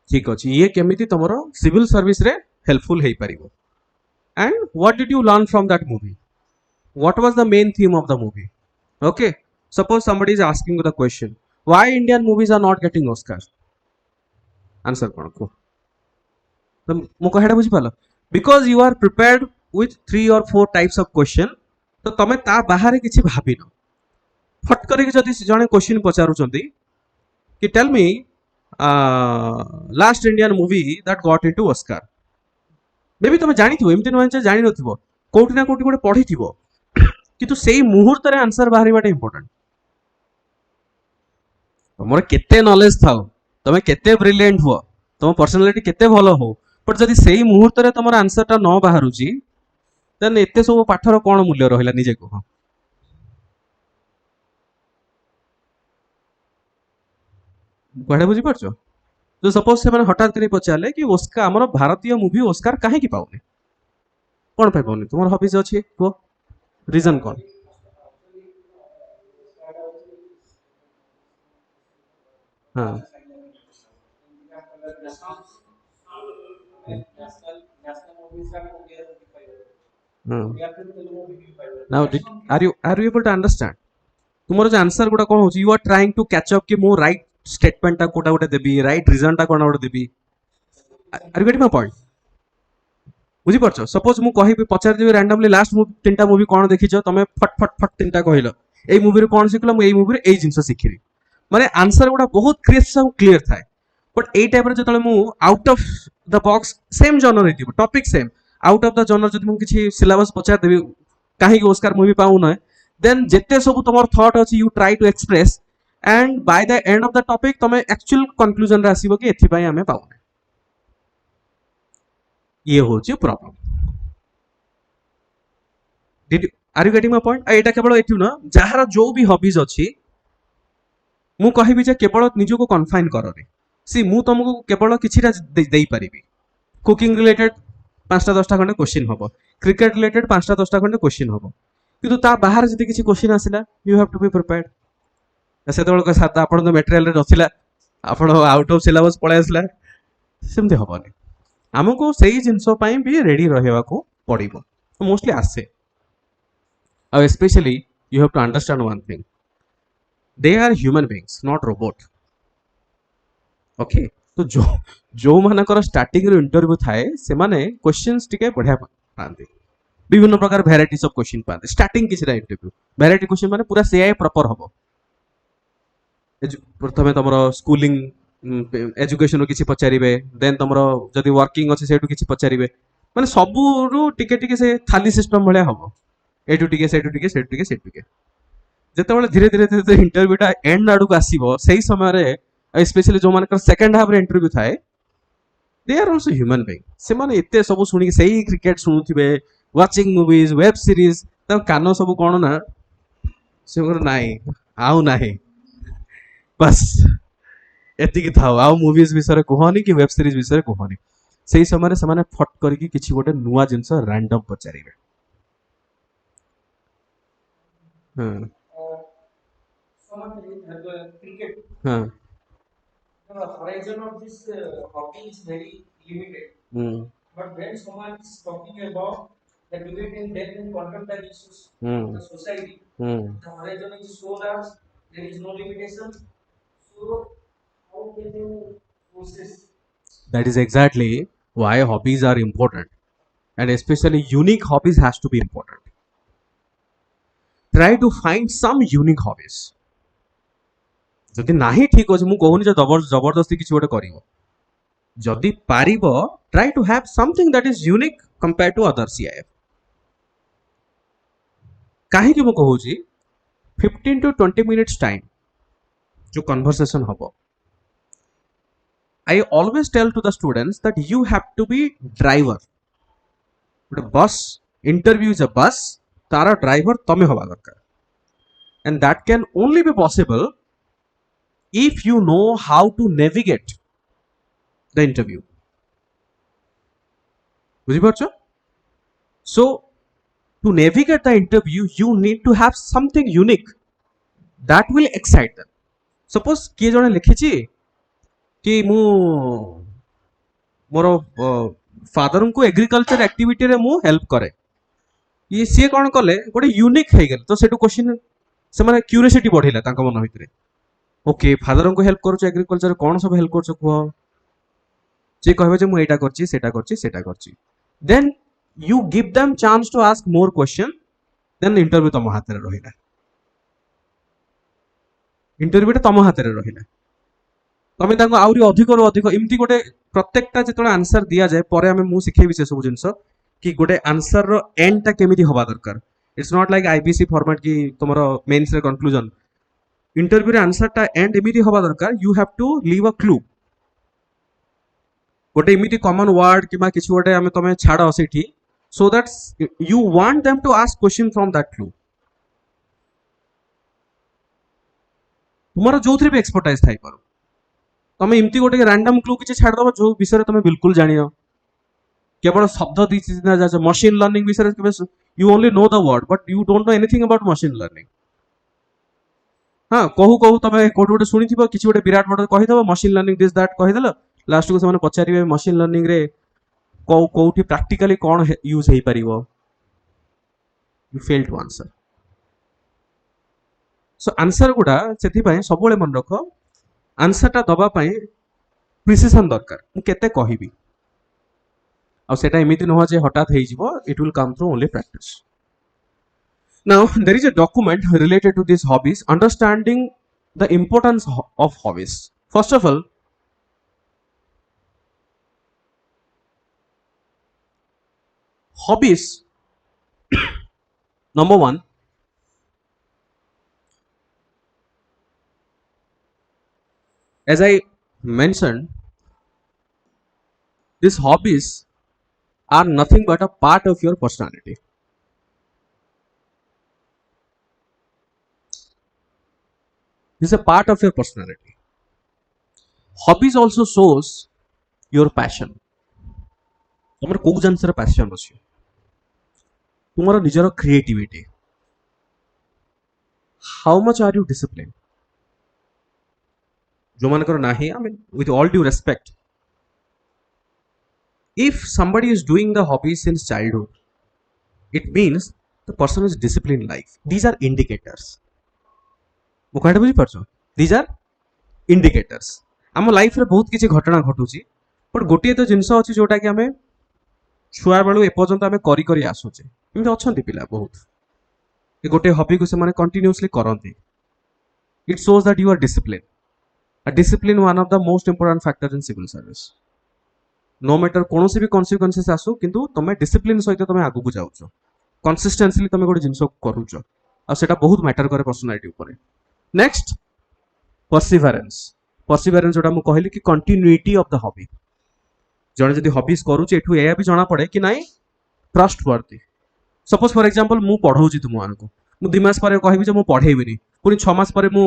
ठीक अच्छे ये केमिति तुमर civil service रे helpful हे पारिबो and what did you learn from that movie what was the main theme of the movie okay suppose somebody is asking the question why Indian movies are not getting Oscar answer कोन को तो मो कहेडा बुझी पालो because you are prepared with 3 or 4 types of question तो तमे ता बाहर किछि भाबिनो फट करके जदि जने क्वेश्चन पचारुचंती कि tell me last Indian movie that got into Oscar maybe तुम जानी थो एमती नुहे जानी नथिबो कोठी ना कोठी गोटे पढ़ी थिबो किंतु सेही मुहूर्त रे आंसर बाहरी बाटे इंपोर्टेंट तुमर केते नॉलेज थाओ तुम केते ब्रिलियंट हो तुम पर्सनालिटी केते भलो हो बट जदि सेही मुहूर्त रे तुमर आंसर ता न बाहरुची देन एते सब पाठर कोन मूल्य रहिला निजे को कड़े बुझी पार्छ तो सपोज से हठात कर पचारे कि ओस्कार आम भारतीय मूवी ओस्कार कहीं पाऊनी कौन पाऊनी तुम हॉबीज अच्छी कह रीजन कौन हाँ now are you able to understand तुमर जो आंसर गुड़ा कौन हो you are trying to catch up कि मो राइट स्टेटमेंट कोटा गोटे देबी राइट रीजन टा कोन गोटे देबी are you getting my point बुझी पारछ सपोज मु कहि पचार देबी रैंडमली लास्ट तीनटा मूवी कोन देखिछ तमे फट फट फट तीनटा कहिलो एई मूवी रे कोन सिखलो मु एई मूवी रे एई जिंस सिखिली माने आंसर गुड़ा बहुत क्रिस्प और क्लियर थाए बट एई टाइप रे जतले मु out of the box same genre हेतिबो topic same out of the genre जदि मु किछि सिलेबस पचार देबी काहे कि ऑस्कार मूवी पाउ न देन जेते सब तुमर थॉट अछि you try to express and by the end of the topic तुम एक्चुअल कंक्लूजन रे आसीबो कि एथि पई हमें पाउने ये होची problem did are you getting my point एटा केवल एथि न जहार जो भी हॉबीज अछि मु कहिबी जे केवल निजो को कन्फाइन कररे सी मु तुमको केवल किछिटा देई परिबी कुकिंग रिलेटेड 5टा 10टा खंडे क्वेश्चन हबो क्रिकेट रिलेटेड 5टा 10टा खंडे क्वेश्चन हबो କିନ୍ତୁ ତା ବାହାରେ ଯଦି କିଛି କ୍ୱେଶ୍ଚିନ୍ ଆସିଲା you have to be prepared. ସେତେବେଳେ ସାର୍ ଆପଣ ତ ମେଟେରିଆଲରେ ନଥିଲା, ଆପଣ ଆଉଟ୍ ଅଫ୍ ସିଲାବସ୍ ପଳେଇ ଆସିଲା, ସେମିତି ହବନି। ଆମକୁ ସେଇ ଜିନିଷ ପାଇଁ ବି ରେଡି ରହିବାକୁ ପଡିବ, ମୋଷ୍ଟଲି ଆସେ। ଆଉ especially you have to understand one thing, they are human beings not robot. Okay, ତ ଯୋଉମାନଙ୍କର ଷ୍ଟାର୍ଟିଂରୁ ଇଣ୍ଟରଭ୍ୟୁ ଥାଏ ସେମାନେ କ୍ୱେଶ୍ଚିନ୍ସ ଟିକେ ବଢିଆ ପାଆନ୍ତି, ବିଭିନ୍ନ ପ୍ରକାର ଭେରାଇଟିଜ୍ ଅଫ୍ କ୍ୱେଶ୍ଚିନ୍ ପାଆନ୍ତି। ଷ୍ଟାର୍ଟିଂ କିଛିଟା ଇଣ୍ଟରଭ୍ୟୁ ଭେରାଇଟି କ୍ୱେଶ୍ଚିନ୍ ମାନେ ପୁରା ସେଆଇ ପ୍ରପର ହବ। ପ୍ରଥମେ ତମର ସ୍କୁଲିଂ ଏଜୁକେସନ କିଛି ପଚାରିବେ, ଦେନ୍ ତମର ଯଦି ୱାର୍କିଂ ଅଛି ସେଇଠୁ କିଛି ପଚାରିବେ, ମାନେ ସବୁରୁ ଟିକେ ଟିକେ ସେ ଥାଲି ସିଷ୍ଟମ ଭଳିଆ ହବ, ଏଇଠୁ ଟିକେ ସେଇଠୁ ଟିକେ ସେଇଠୁ ଟିକେ ସେଇଠୁ ଟିକେ। ଯେତେବେଳେ ଧୀରେ ଧୀରେ ଧୀରେ ଧୀରେ ଇଣ୍ଟରଭ୍ୟୁଟା ଏଣ୍ଡ ଆଡକୁ ଆସିବ, ସେଇ ସମୟରେ ସ୍ପେଶାଲି ଯୋଉମାନଙ୍କର ସେକେଣ୍ଡ ହାଫରେ ଇଣ୍ଟରଭ୍ୟୁ ଥାଏ, they are also human being. ସେମାନେ ଏତେ ସବୁ ଶୁଣିକି ସେଇ କ୍ରିକେଟ ଶୁଣୁଥିବେ, ୱାଚିଂ ମୁଭିଜ, ୱେବ ସିରିଜ, ତାଙ୍କ କାନ ସବୁ କଣ ନା ସେ ନାହିଁ ଆଉ ନାହିଁ, ବାସ୍ ଏତିକି ଥାଉ, ଆଉ ମୁଭିଜ ବିଷୟରେ କୁହନି କି ୱେବ ସିରିଜ ବିଷୟରେ କୁହନି। ସେଇ ସମୟରେ ସେମାନେ ଫଟ୍ କରିକି କିଛି ଗୋଟେ ନୂଆ ଜିନିଷ ରାଣ୍ଡମ ପଚାରିବେ। ହଁ ହଁ horizon of this hobby is very limited. But when someone is talking about the debate and death and contemporary issues of the society, the horizon is so large, there is no limitation. So how can you process? That is exactly why hobbies are important, and especially unique hobbies has to be important. Try to find some unique hobbies. ଯଦି ନାହିଁ ଠିକ ଅଛି, ମୁଁ କହୁନି ଯେ ଜବରଦସ୍ତି କିଛି ଗୋଟେ କରିବ, ଯଦି ପାରିବ try to have something that is unique compared to other CIF। କାହିଁକି ମୁଁ କହୁଛି 15 to 20 minutes time जो conversation ହବ, I always tell to the students that you have to be driver। ଗୋଟେ bus, interview is a bus, Tara driver ତମେ ହବା ଦରକାର, and that can only be possible if you know how to navigate the interview। বুঝিপারছো? So to navigate the interview you need to have something unique that will excite them। Suppose କିଏ ଜଣେ ଲେଖିଛି କି ମୁଁ ମୋର ଫାଦରଙ୍କୁ agriculture ଆକ୍ଟିଭିଟିରେ ମୁଁ help କରେ, ଇଏ ସିଏ କ'ଣ କଲେ ଗୋଟେ ୟୁନିକ୍ ହେଇଗଲେ, ତ ସେଠୁ କ୍ୱେଶ୍ଚିନ୍ ସେମାନେ କ୍ୟୁରିଓସିଟି ବଢିଲା ତାଙ୍କ ମନ ଭିତରେ, ଓକେ ଫାଦରଙ୍କୁ ହେଲ୍ପ କରୁଛ ଏଗ୍ରିକଲଚର, କ'ଣ ସବୁ ହେଲ୍ପ କରୁଛ କୁହ, ସିଏ କହିବେ ଯେ ମୁଁ ଏଇଟା କରିଛି ସେଇଟା କରିଛି ସେଇଟା କରିଛି, ଦେନ୍ you give them chance to ask more question, then interview ତମ ହାତରେ ରହିଲା, ଇଣ୍ଟରଭ୍ୟୁଟା ତମ ହାତରେ ରହିଲା, ତମେ ତାଙ୍କୁ ଆହୁରି ଅଧିକରୁ ଅଧିକ ଏମିତି ଗୋଟେ ପ୍ରତ୍ୟେକଟା ଯେତେବେଳେ ଆନ୍ସର ଦିଆଯାଏ, ପରେ ଆମେ ମୁଁ ଶିଖେଇବି ସେ ସବୁ ଜିନିଷ କି ଗୋଟେ ଆନ୍ସରର ଏଣ୍ଡଟା କେମିତି ହବା ଦରକାର। It's not like IBC format କି ତମର ମେନ୍ସରେ କନକ୍ଲୁଜନ, ଇଣ୍ଟରଭ୍ୟୁରେ ଆନ୍ସରଟା ଏଣ୍ଡ ଏମିତି ହବା ଦରକାର, ୟୁ ହ୍ୟାଭ୍ ଟୁ ଲିଭ୍ ଅ କ୍ଲୁ, ଗୋଟେ ଏମିତି କମନ ୱାର୍ଡ କିମ୍ବା କିଛି ଗୋଟେ ଆମେ ତମେ ଛାଡ଼ ସେଇଠି, so that you want them to ask question from that clue। ତୁମର ଯୋଉଥିରେ ବି ଏକ୍ସପର୍ଟାଇଜ ଥାଇପାରୁ, ତମେ ଏମିତି ଗୋଟେ ରାଣ୍ଡମ କ୍ଲୁ କିଛି ଛାଡ଼ିଦବ ଯୋଉ ବିଷୟରେ ତମେ ବିଲକୁଲ ଜାଣିନ, କେବଳ ଶବ୍ଦ ଦେଇଛି ମସିନ ଲର୍ଣ୍ଣିଂ ବିଷୟରେ, you only know the word but you don't know anything about machine learning. ହଁ କହୁ କହୁ ତମେ କୋଉଠି ଗୋଟେ ଶୁଣିଥିବ କିଛି ଗୋଟେ ବିରାଟ ବଡ କହିଦବ ମସିନ ଲର୍ଣ୍ଣିଂ ଦିସ୍ ଦ୍ୟାଟ୍ କହିଦେଲ, ଲାଷ୍ଟକୁ ସେମାନେ ପଚାରିବେ ମସିନ ଲର୍ଣ୍ଣିଂରେ କୋଉଠି ପ୍ରାକ୍ଟିକାଲି କ'ଣ ୟୁଜ ହେଇପାରିବ, you fail to answer। so answer ଗୁଡା ସେଥିପାଇଁ ସବୁବେଳେ ମନେ ରଖ, ଆନ୍ସରଟା ଦବା ପାଇଁ ପ୍ରିସିସନ ଦରକାର, ମୁଁ କେତେ କହିବି, ଆଉ ସେଟା ଏମିତି ନୁହଁ ଯେ ହଠାତ୍ ହେଇଯିବ, it will come through only practice। now there is a document related to these hobbies, understanding the importance of hobbies। first of all, hobbies number one, as I mentioned, these hobbies are nothing but a part of your personality। This is a part of your personality। hobbies also shows your passion। ତମର କୋଉ ଜିନିଷରେ passion ଅଛି, ତୁମର ନିଜର creativity, how much are you discipline जो मानकर नाही I mean with all due respect if somebody is doing the hobby since childhood it means the person is disciplined life these are indicators ମୁଁ କହିଟା ବୁଝିପାରୁଛ these are indicators ଆମ ଲାଇଫରେ ବହୁତ କିଛି ଘଟଣା ଘଟୁଛି ବଟ୍ ଗୋଟିଏ ତ ଜିନିଷ ଅଛି ଯୋଉଟା କି ଆମେ ଛୁଆ ବେଳୁ ଏପର୍ଯ୍ୟନ୍ତ ଆମେ କରି କରି ଆସୁଛେ ଏମିତି ଅଛନ୍ତି ପିଲା ବହୁତ ଏ ଗୋଟେ ହବିକୁ ସେମାନେ କଣ୍ଟିନ୍ୟୁଅସଲି କରନ୍ତି it shows that you are discipline a discipline one of the most important factor in civil service no matter कौन भी कन्सिक्वेंसेस आसू किंतु तुम डिसिप्लिन सहित तुम आगू जाऊच कंसिस्टेंसली तुम गोटे जिनस करूच आ सेटा बहुत मैटर करे पर्सनालिटी ऊपर नेक्स्ट परसिवरेंस परसिवरेंस जोटा मु कहली कि कंटिन्यूटी ऑफ द हॉबी जने जदी हॉबीज करूच एठू एया भी जाना पड़े कि नाही ट्रस्ट वर्दी सपोज फॉर एग्जांपल मु पढौची तुम मानको मु 2 मास परे कहबी जे मु पढेबिनी पुनी 6 मास परे मु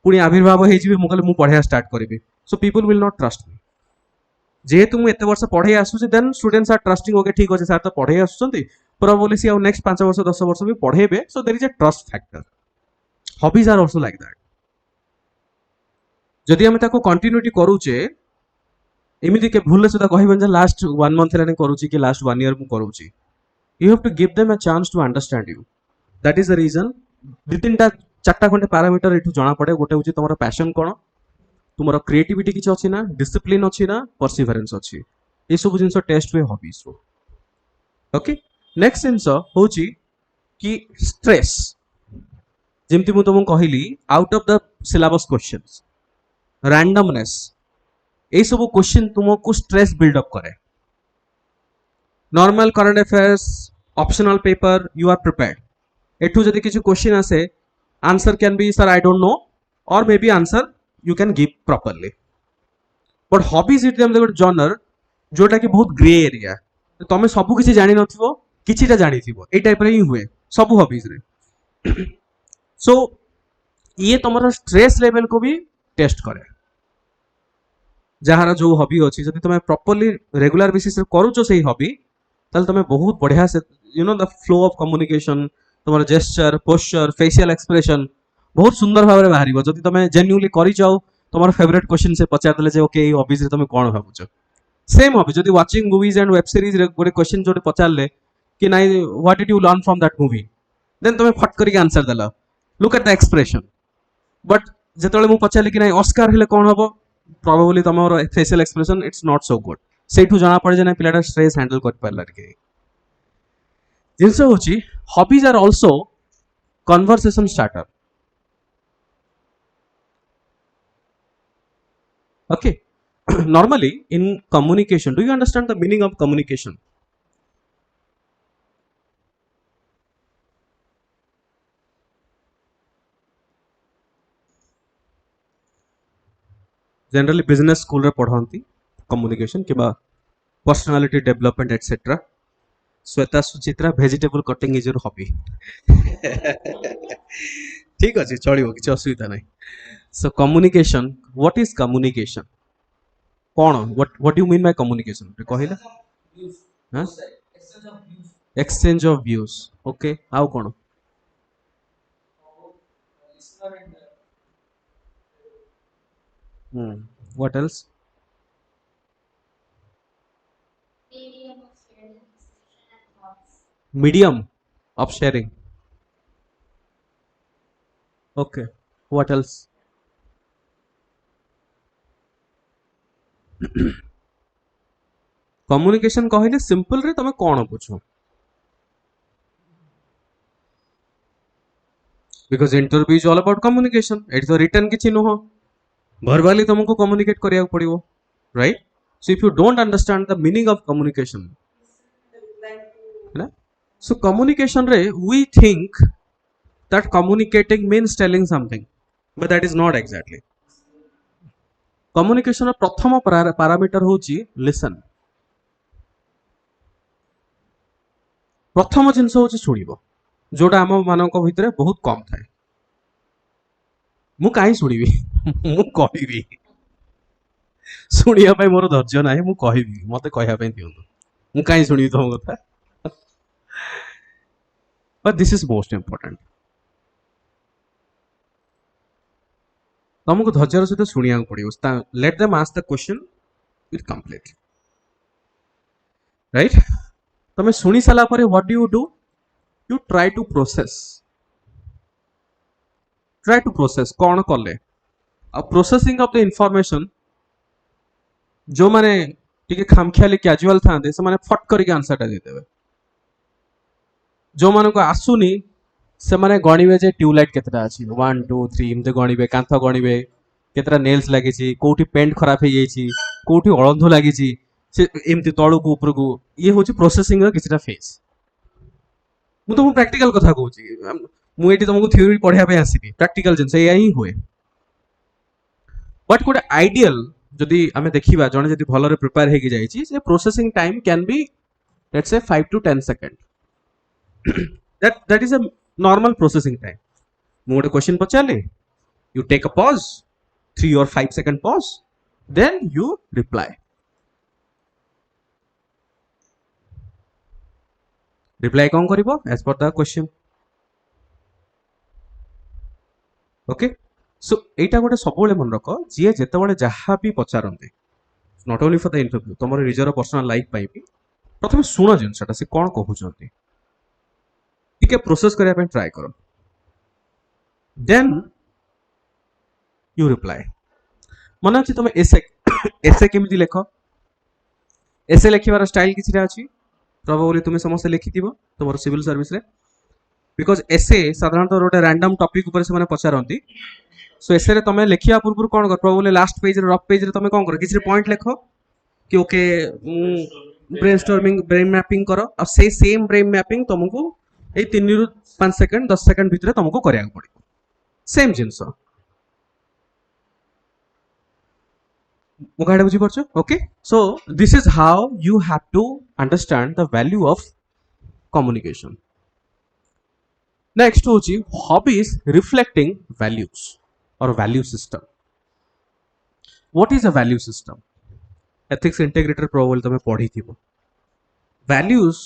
पुनी आविर्भाव हे जिवि मु कहले मु पढिया स्टार्ट करबी so people will not trust me जेहेतु मुझे एत वर्ष पढ़े आसूँ then students are trusting okay ठीक अच्छे सार तो पढ़े आसुँच प्रोबेबली सी आउ नेक्स्ट 5 वर्ष 10 वर्ष भी पढ़ेबे so there is a trust factor hobbies are also like that जदि आम ताको कंटिन्यूटी करूचे एमिति के भूल सुधा कहबन जे लास्ट 1 मंथ हेलानी करूची कि लास्ट 1 ईयर मु करूची you have to give them a chance to understand you that is the reason दि तीनटा चारटा खंडे पैरामीटर एठू जाना पड़े गोटे होची तमरो पैशन कोन तुमर क्रिएटिविटी किसी अच्छी ना डिसिप्लिन अच्छी ना परसिवरेंस अच्छी ये सब जिन टेस्ट हुए हॉबीज रो ओके नेक्स्ट जिन होची कि स्ट्रेस जमती मु तुमको कहली out of the syllabus questions randomness ये सब क्वेश्चन तुमको स्ट्रेस बिल्डअप करे normal current affairs optional paper you are prepared एठू जदि किसी क्वेश्चन आसे answer can be sir I don't know और may be answer you can give properly but hobbies it them the genre जोटा कि बहुत grey area तुम सब किसी जानी नथिबो किछिटा जानी थिबो ए टाइप रे ही हुए सब हॉबीज रे सो ये तुमर स्ट्रेस लेवल को भी टेस्ट करे जहार जो हॉबी अछि जदि तुम प्रॉपर्ली रेगुलर बेसिस रे करूचो सेही हॉबी तल तुम बहुत बढ़िया से you know the flow of communication तुमर जेस्चर पोस्चर फेशियल एक्सप्रेशन बहुत सुंदर भाव में बाहर जब तुम जेन्युइनली कर तुम फेवरेट क्वेश्चन से पचारदे जे ओके हॉबीज रे तुम कौन भावुच सेम हॉबी जब watching movies and web series रे गोटे क्वेश्चन जो पचारे कि नाइ what did you learn from that movie then तुम फट करके आंसर देल look at the expression but जिते मुझे पचारि कि नाइ ऑस्कार हेले कौन हम प्रोबेबली तुम facial expression it's not so good से जाना पड़े जे ना पिलाटा स्ट्रेस हैंडल कर पारला के जिनस होची hobbies are also conversation starter okay normally in communication do you understand the meaning of communication generally business school रे पढ़ांती communication किबा personality development etc Shweta Suchitra vegetable cutting is your hobby ठीक अछि चलिबो किछ असुविधा नाही so communication what is communication कौन what do you mean by communication कहले हां exchange of views okay आउ कौन what else medium of sharing okay what else communication कहले सिंपल रे तमे कौन बुझो because interview is all about communication it तो रिटन किछि नुह वर्बली तुमको कम्युनिकेट करिया पड़िबो right so if you don't understand the meaning of communication so communication रे we think that communicating means telling something but that is not exactly communication प्रथम parameter होची listen प्रथम जिनस होची सुनिबो जोटा आम मानक भितर बहुत कम थाए मु काई सुनिबी मु कहबी सुनिया पाई मोर धैर्य नाही मु कहबी मते कहया पाई दियंतु मु काई सुनिबी तुम कथा but this is most important तुमको धैर्यर सहित शुणा पड़ो let them ask the question with complete right तुम शुणी सारा पर what do you try to process कौन कले प्रोसेसिंग ऑफ द इंफॉर्मेशन जो माने टिके खामखियाली कैजुअल थांदे से माने फट करके आंसर टा देदेबे जो माने को आसुनी से माने गणिबे जे ट्यूबलाइट केतरा अछि 1 2 3 एमते गणिबे कांथ गणिबे केतरा नेल्स लागि छि कोठी पेंट खराब हे जाई छि कोठी अळंधु लागि छि से एमते तळु को ऊपर को ये होछि प्रोसेसिंग रो किछटा फेज मु तो प्रैक्टिकल कथा कहू छि मु एटी तुमको थ्योरी पढिया पे आसीबी प्रैक्टिकल जिंस एया ही होए बट गोटे आइडियल जदि आमे देखिबा जने जदि भलरे प्रिपेयर हेकि जाई छि से processing time can be let's say 5 to 10 second that is a normal processing time मु गोटे question पचाले you take a pause 3 or 5 second pause then you reply कौन करिवो as per the question okay so एटा गोटे सब मन रख जी जिते जहाँ भी पचारती not only for the interview तुम निजर पर्सनल लाइफ भी प्रथम शुण जिनसा से कौन कहते टिके प्रोसेस करने ट्राए कर देन यू रिप्लाई मन अच्छे तुम एसे एसे केमी लेख एसे लिखार स्टाइल किसी अच्छी प्रोबेबली तुम समस्त लिखि तुम सिविल सर्विस रे बिकॉज एसे साधारणतः गोटे रैंडम टॉपिक ऊपर से पचारती सो एसे रे तुम लिखा पूर्व कौन कर प्रोबेबली लास्ट पेज रे रफ पेज रे तुम कौन कर किसी पॉइंट लिख कि ओके ब्रेनस्टॉर्मिंग ब्रेन मैपिंग कर और से सेम ब्रेन मैपिंग तुमको ए 3 ରୁ 5 सेकंड 10 सेकंड भितर तुमको करिया पड़ो सेम जिंस मुगाडे बुझी परछो okay so this is how you have to understand the value of communication next होची हॉबीज रिफ्लेक्टिंग वैल्यूज और value system what is a value system ethics integrity probably तुम पढ़ी थी values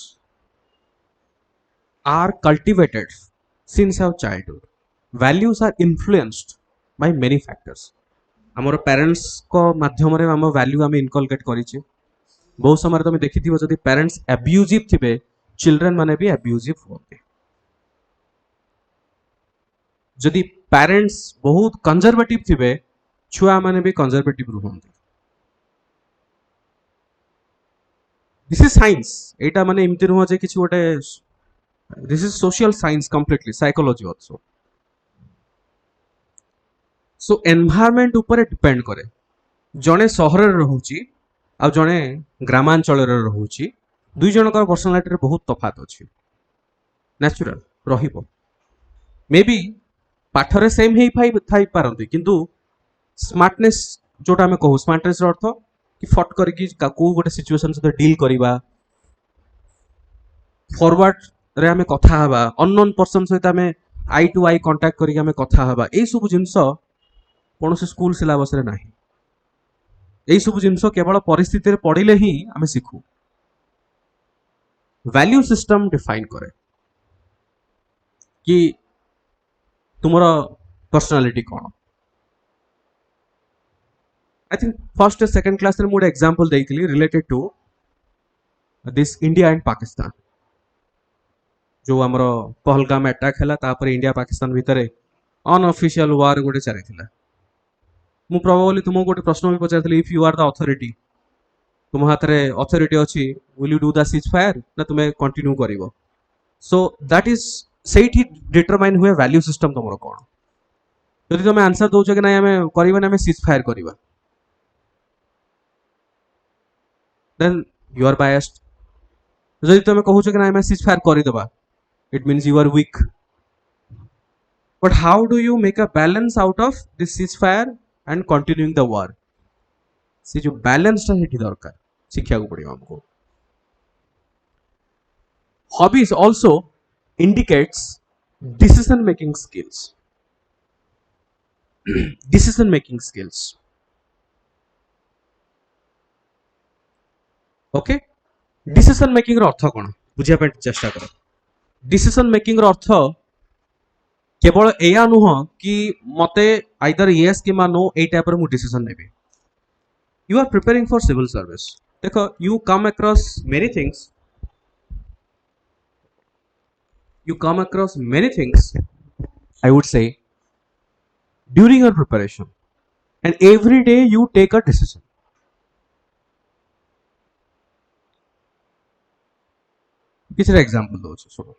are cultivated since our childhood values are influenced by many factors हमर parents को माध्यम रे हम वैल्यू हम इनकलकेट करिचे बहुत समय तुम देखिथिबो जदि पेरेंट्स अब्यूजिव थिबे चिल्ड्रन माने भी अब्यूजिव होते जदि पेरेंट्स बहुत कंजर्वेटिव थिबे छुआ माने भी कंजर्वेटिव रहंते दिस इज साइंस एटा माने इमति रह जे किछ गोटे this is social science completely psychology also so environment ऊपर डिपेंड करे जने सहर रे रहउची आ जने ग्रामांचल रे रहउची दुई जनकर पर्सनालिटी रे बहुत तफात अछि नेचुरल रहिबो मे बी पाठ रे सेम हे थाई पारंती किंतु स्मार्टनेस जोटा हमें कहू स्मार्टनेस रो अर्थ कि फट करके को गोटे सिचुएशन से डील करिबा फॉरवर्ड रे हमें कथा हवा अननोन पर्सन सहित हमें आई टू आई कांटेक्ट करके हमें कथा हवा ए सब जिंस कौन से स्कूल सिलेबस रे नाही ए सब जिंस केवल परिस्थिति रे पढ़िले ही हमें सीखू वैल्यू सिस्टम डिफाइन करे कि तुमरा पर्सनालिटी कौन I think first second class रे मोड एग्जांपल देइतली related to this India and Pakistan जो आमर पहलगाम अटैक है तापर इंडिया पाकिस्तान भितर अनऑफिशियल वार गोटे चली मु प्रोबेबली तुमको गोटे प्रश्न भी पचार if you are the authority तुम हाथ में अथॉरिटी अच्छी will you do the cease fire ना तुम्हें कंटिन्यू कर सो दैट इज से डिटरमाइन हुए वैल्यू सिस्टम तुम कौन जदि तुम आंसर दौच कि ना आम कर सीज फायर करवा देन यू आर बायस्ड जदि तुम कहूच कि ना आम सीज फायर करदेबा it means you are weak but how do you make a balance out of this ceasefire and continuing the war से जो बैलेंस टा हेठी दरकार शिक्षा को पड़ियो हमको hobbies also indicates decision making skills okay decision making रो अर्थ कोन बुझिया पे चेष्टा करो डिसीजन मेकिंग रो अर्थ केवल एया नुह कि मते आइदर येस कि नो ए टाइप रो मु decision navy. You are preparing for civil service. देखो you come across many things. You come across many things, I would say, during your preparation, and every day you take a decision. किसी example दो सुनो.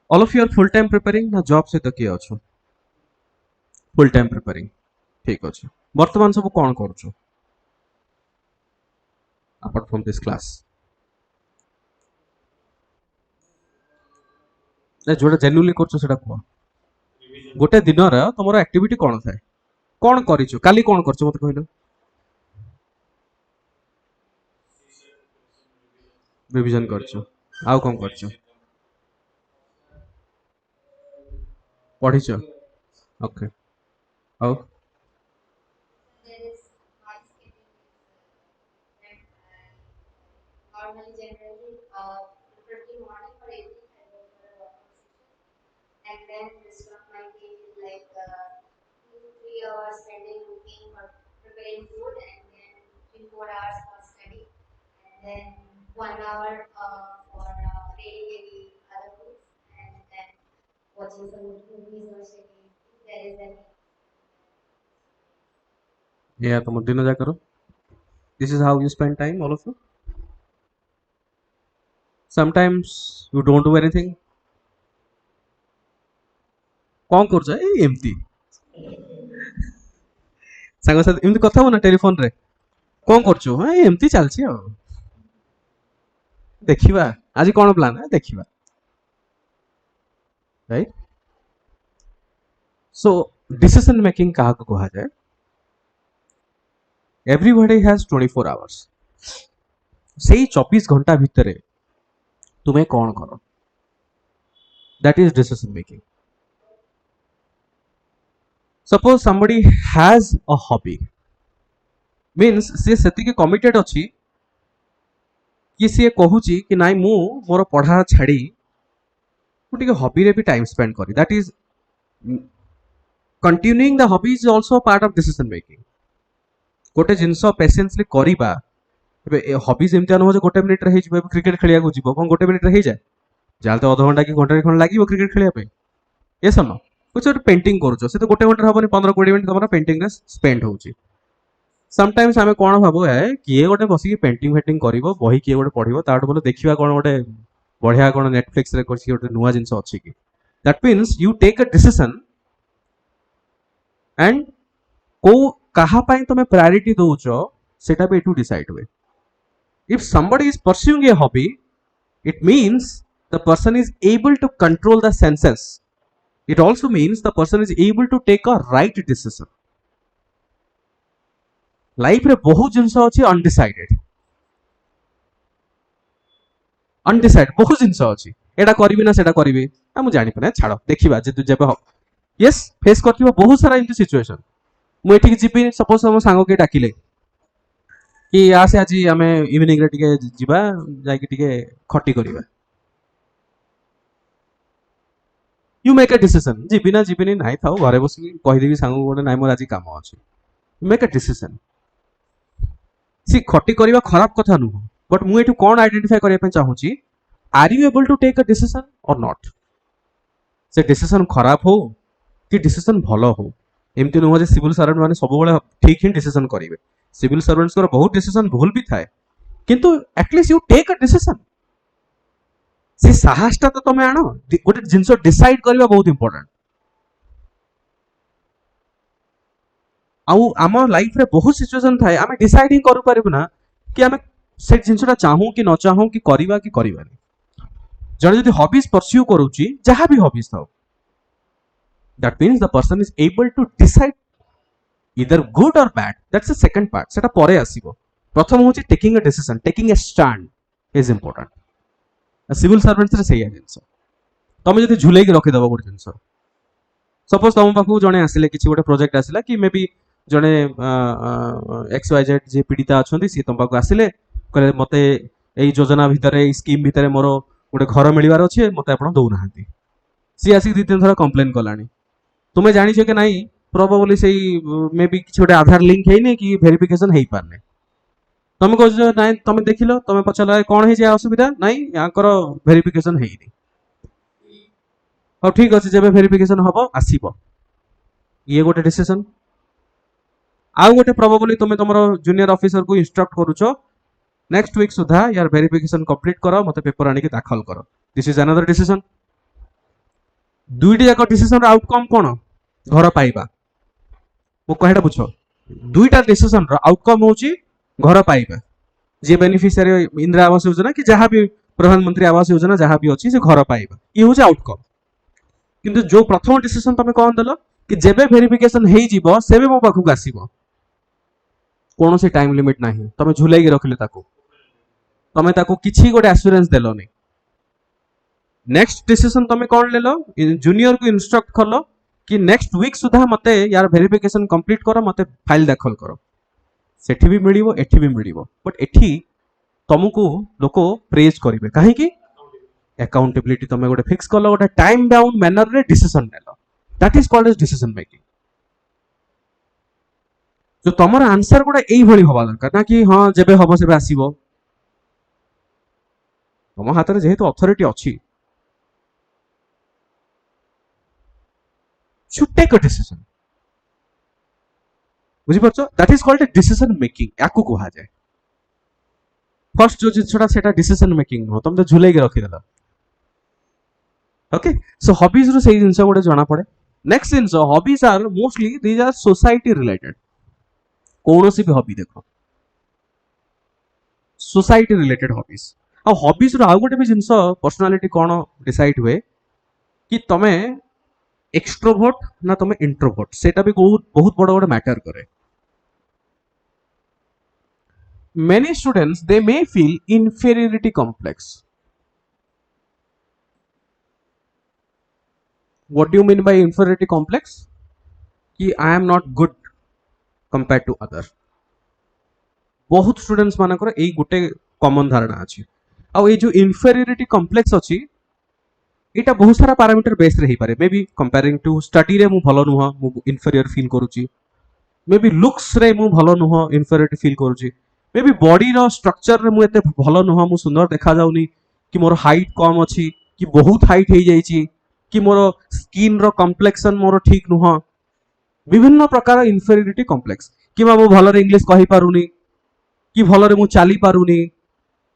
All of you are full time preparing ना job से तो किया अच्छो. Full time preparing. ठीक अच्छे. वर्तमान सब कौन करूँ? Apart from this class. ना जोड़ा genuinely करूँ सेटा कुआ. गोटे दिन रा तुम्हारा एक्टिविटी कौन था? कौन करिचो? काली कौन करचो मत कहलो? रिवीजन करचो. आउ कौन करचो? पढ़िचो. ओके. आउ तुम दिन जा करो. This is how you spend time, all of you. Sometimes you don't do anything. कौन कर जाए एमती सांग साथ एमती कथा हो ना टेलीफोन रे कौन करछु हां एमती चलछि आ देखिबा आज कोन प्लान है देखिबा राइट. सो डिसीजन मेकिंग कहा को कहा जाए. Everybody has 24 hours. सेही 24 घंटा भितरे तुम्हें कौन करो. That is decision making. Suppose somebody has a hobby, means से सेति के कमिटेड अछि कि से कहूची कि नाइ मु मोर पढ़ा छाड़ी मु टिके हॉबी रे भी टाइम स्पेंड करी. That is continuing the hobby is also part of decision making. गोटे जिंस पेशेंसली करिबा. एबे हॉबीज एमते न हो जे गोटे मिनिट रे हे जिवो. क्रिकेट खेलिया को जिवो कोन गोटे मिनिट रे हे जाय जाल तो आधा घंटा कि घंटा रे खन लागिवो क्रिकेट खेलिया पे. यस नो कुछ पेंटिंग करूछ से तो गोटे घंटा हबनी 15-20 मिनिट तमरा पेंटिंग रे स्पेंड होउची. समटाइम्स आमे कोन भाबो है किए गोटे बसी पेंटिंग फेटिंग करिवो बही किए गोटे पढिवो ताठ बोले देखिबा कोन गोटे बढ़िया कोन नेटफ्लिक्स रे करछि गोटे नुवा जिंस अछि कि. That means you take a decision and को कहा पई तमे प्रायोरिटी दोउछो सेटा बे टू डिसाइड हुए. If somebody is pursuing a hobby, it means the person is able to control the senses. It also means the person is able to take a right decision. Life रे बहुत जिंस अछि undecided. अनडिसाइड बहुत जिंस अछि एटा करबी ना सेटा करबी आ मु जानि पने छाड़ो देखिबा जे तू जेबे हो. यस फेस करथिबो बहुत सारा इनटू सिचुएशन. मु एठी जिबी सपोज हम सांगो के डाकिले कि आसे आज आमे इवनिंग रे टिके जिबा जाय कि टिके खट्टी करबा. You make a decision GB ना जीबी नहीं थाओ घरे बस कहि देबी सांगो गोटे नाइ मोर आज काम अछि. Make a decision. सी खट्टी करबा खराब कथा नु बट मु एठु कोन आइडेंटिफाई करिया पे चाहूची. Are you able to take a decision और नॉट. से डिसीजन खराब हो कि डिसीजन भलो हो. एमती नुह जे सिविल सर्वेंट माने सब बेले ठीक ही डिसीजन करिवे. सिविल सर्वेंट्स को बहुत डिसीजन भूल भी थाए किंतु at least you take a decision. से साहसटा तो तमे आनो गोटे जिंस डिसाइड करबा बहुत इंपोर्टेंट. आउ आम लाइफ रे बहुत सिचुएशन थाए आमे डिसाइडिंग करू परिबु ना कि आमे से जिंसटा चाहू कि न चाहू कि करबानी. जने जदि हॉबीज परस्यू करूची जहां भी hobbies Thao that means the person is able to decide either good or bad. That's the second part. सेटा परे आसीबो. प्रथम होची taking a decision, taking a stand is important. Civil servants रे सेया जिंस तमे जदि झुलेई के रखि दबो गोटे जिंस सपोज तम पाखु जने आसिले किछि गोटे प्रोजेक्ट आसिला कि मे बी जने XYZ जे पीड़िता अछंती सी तम पाखु आसिले कहले मते एई योजना भितरे एई स्कीम भितरे मोर गोटे घर मिलवार अच्छे मत आप दौना सी आसिक 2-3 थर कंप्लेन कलानी तुम्हें जानी कि नहीं प्रोबेबली से मे बी किसी गोटे आधार लिंक है कि वेरिफिकेशन हो पारने तुम कह ना तुम देख लो तुम पचार कौन है असुविधा नाई यहाँ वेरिफिकेशन है हाँ ठीक अच्छे जब वेरिफिकेशन हम आसब ये गोटे डिसीजन आउ गोटे प्रोबेबली तुम तुम जूनियर ऑफिसर को इंस्ट्रक्ट करुच नेक्स्ट वीक सुधा यार वेरिफिकेशन कंप्लीट कर मत पेपर आनिक दाखल कर दिस इज अनदर डिसीजन दुईटी जाक डिसीजन आउटकम कौन घर पाइबा मो कहटा बुझ दुईटा डिसीजन आउटकम हूँ घर पाइबा जी बेनिफिशियरी इंदिरा आवास योजना कि जहाँ भी प्रधानमंत्री आवास योजना जहाँ भी अच्छी से घर पाइबा ये हूँ आउटकम किंतु जो प्रथम डिसीजन तुम कौन देल कि जेबे वेरिफिकेशन हो सेबे मो पाखक आसीबो कौन से टाइम लिमिट ना तुम झुलाई रखिले तुम किसी गोटे एश्योरेंस देलनी नेक्स्ट डिसीजन तुम कौन लेलो जूनियर को इंस्ट्रक्ट कल कि नेक्स्ट वीक सुधा मते यार वेरिफिकेशन कंप्लीट कर मते फाइल दाखल कर सेठी भी मिलिबो एठी भी मिलिबो बट एठी तुमको लोक प्रेज करेंगे कहीं अकाउंटेबिलिटी तुम गोटे फिक्स कल गोटे टाइम डाउन मैनर रे डिसीजन नेलो that is called as decision making जो तुम आंसर गोटे यही हवा दरकार ना कि हाँ जेबे हम से आसब तुम हाथ में जेहेतु अथॉरिटी अच्छी should take a decision बुझिपारछ that is called a decision making याकू कहा जाए फर्स्ट जो जिनसटा सेटा डिसीजन मेकिंग हो तुम तो झुलाई के रखिदेल ओके सो हॉबीज रो सही जिनस गोटे जना पड़े नेक्स्ट जिनस hobbies are mostly these are society related कौन सी भी हॉबी देख सोसाइटी रिलेटेड हॉबीज आ हॉबीज रो आउ गोटे भी जिनस पर्सनालिटी कौन डिसाइड हुए कि तमे एक्सट्रोवर्ट ना तुम इंट्रोवर्ट सेटा भी बहुत बड़ा बड़ा मैटर करे many students they may feel inferiority complex what do you mean by inferiority complex कि I am not good compare to other बहुत स्टूडेंट्स मानकर एई गोटे कॉमन धारणा अछि आ ए जो इंफेरियरिटी कॉम्प्लेक्स अछि एटा बहुत सारा पैरामीटर बेस रे ही पारे maybe comparing to study रे मु भलो नुह मु इंफेरियर फील करूची मे बी लुक्स रे मु भलो नुह इंफेरियरिटी फील करूची मे बी बॉडी रो स्ट्रक्चर रे मु एते भलो नुह मु सुंदर देखा जाउनी कि मोर हाइट कम अछि कि बहुत हाइट हे जाईची कि मोर स्किन रो कॉम्प्लेक्शन मोर ठीक नुह विभिन्न प्रकार इंफेरियरिटी कॉम्प्लेक्स कि मु भलो रे इंग्लिश कहि पारुनी कि भलो रे मु चाली पारुनी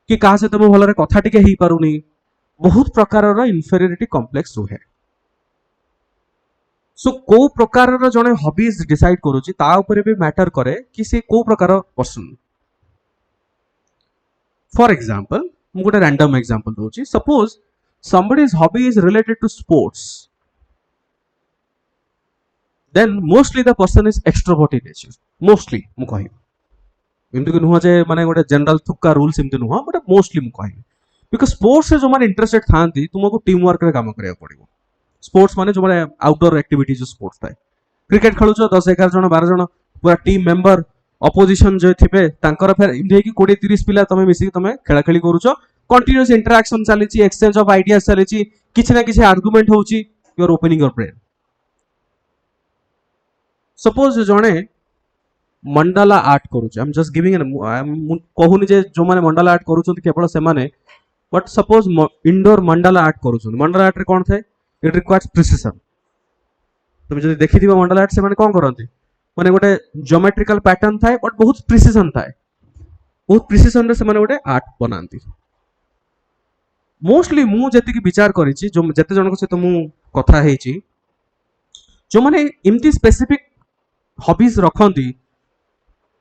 कि कहा से मु भलो रे कथा टिके ही पारुनी बहुत प्रकार इंफेरियरिटी कॉम्प्लेक्स रुहे सो को प्रकार जने हॉबीज डिसाइड करूची ता ऊपर भी मैटर करे कि से को प्रकार पर्सन फॉर एग्जांपल मु गोटे रैंडम एग्जांपल दोची suppose somebody's hobby is related to sports then mostly the person is extrovert in nature mostly मु कहि एमति कि नुह जे माने गोटे जनरल थुक्का रूल्स एमति नुह बट मोस्टली मु कहि बिकॉज स्पोर्ट्स से जो मैंने इंटरेस्टेड था तुमको टीम वर्क रे काम करिया पड़िबो स्पोर्ट्स माने जो मैंने आउटडोर एक्टिविटी जो स्पोर्ट्स थाए क्रिकेट खेलुछ 10-11 जन 12 जन पूरा टीम मेंबर अपोजिशन जो थिबे तांकर फेर इमदे कि 20-30 पिला तमे मिसी तमे खेला खेली करूछ कंटीन्यूअस इंटरैक्शन चलीची एक्सचेंज ऑफ आइडियाज चलीची किछि ना किछि आर्गुमेंट होउची you are opening your brain suppose जने मंडाला आर्ट करूछ I am just giving I am कहूनी जे जो माने मंडाला आर्ट करूछन केवल से माने but suppose indoor mandala art करूछन मंडाला आर्ट रे कोन थाए इट रिक्वायर्स प्रिसिजन तुम जदि देखि दिबा मंडाला आर्ट से माने कोन करंती माने गोटे ज्योमेट्रिकल पैटर्न थाए बट बहुत प्रिसिजन थाए बहुत प्रिसिजन रे से माने गोटे आर्ट बनांती मोस्टली मु जति की विचार करिछि जो जते जन को से तो मु कथा हेछि जो माने इमती स्पेसिफिक हॉबीज रखंती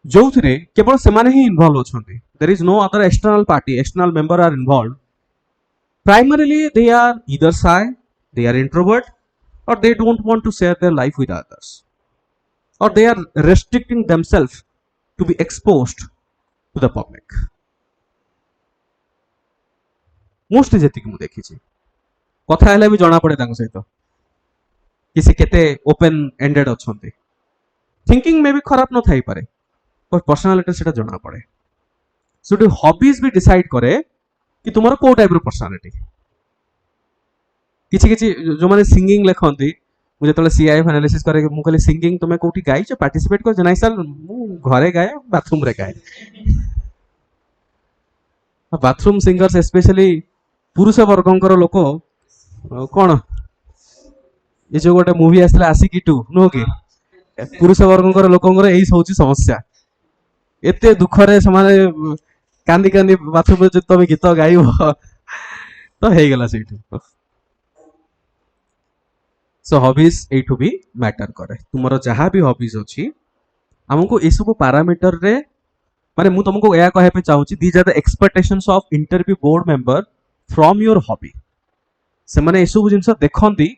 जो थे केवल से माने ही इन्वॉल्व होछंती there is no other external party external member are involve primarily they are either shy they are introvert or they don't want to share their life with others or they are restricting themselves to be exposed to the public mostly जति कि मु देखिछि कथा हेले भी जणा पड़े तांको सहित कि से केते ओपन एंडेड अछंती थिंकिंग में भी खराब न थाई पारे पर पर्सनालिटी सेटा जणा पड़े सो हॉबीज भी डिसाइड करे कि तुम्हारा को टाइप रो पर्सनालिटी କିଛି କିଛି ଯୋଉମାନେ ସିଙ୍ଗିଂ ଲେଖନ୍ତି, ମୁଁ ଯେତେବେଳେ ସିଆଇଏଫ୍ ଆନାଲିସିସ୍ କରେ, ମୁଁ କହିଲି ସିଙ୍ଗିଂ ତୁମେ କୋଉଠି ଗାଇଛ, ପାର୍ଟିସିପେଟ୍ କରିଛ? ନାଇଁ ସାର୍, ମୁଁ ଘରେ ଗାଏ, ବାଥରୁମରେ ଗାଏ। ବାଥରୁମ ସିଙ୍ଗର୍ସ ସ୍ପେଶାଲି ପୁରୁଷ ବର୍ଗଙ୍କର ଲୋକ କଣ, ଏ ଯୋଉ ଗୋଟେ ମୁଭି ଆସିଥିଲା ଆସିକି ଟୁ, ନୁହଁ କି, ପୁରୁଷ ବର୍ଗଙ୍କର ଲୋକଙ୍କର ଏଇ ହଉଛି ସମସ୍ୟା। ଏତେ ଦୁଃଖରେ ସେମାନେ କାନ୍ଦି କାନ୍ଦି ବାଥରୁମରେ ଯଦି ତମେ ଗୀତ ଗାଇବ ତ ହେଇଗଲା ସେଇଠୁ। ସୋ ହବିଜ ଏଇଠୁ ବି ମ୍ୟାଟର କରେ। ତୁମର ଯାହା ବି ହବିଜ ଅଛି, ଆମକୁ ଏସବୁ ପାରାମିଟରରେ, ମାନେ ମୁଁ ତମକୁ ଏହା କହିବା ପାଇଁ ଚାହୁଁଛି, these are the expectations of interview board member from your hobby. ସେମାନେ ଏସବୁ ଜିନିଷ ଦେଖନ୍ତି,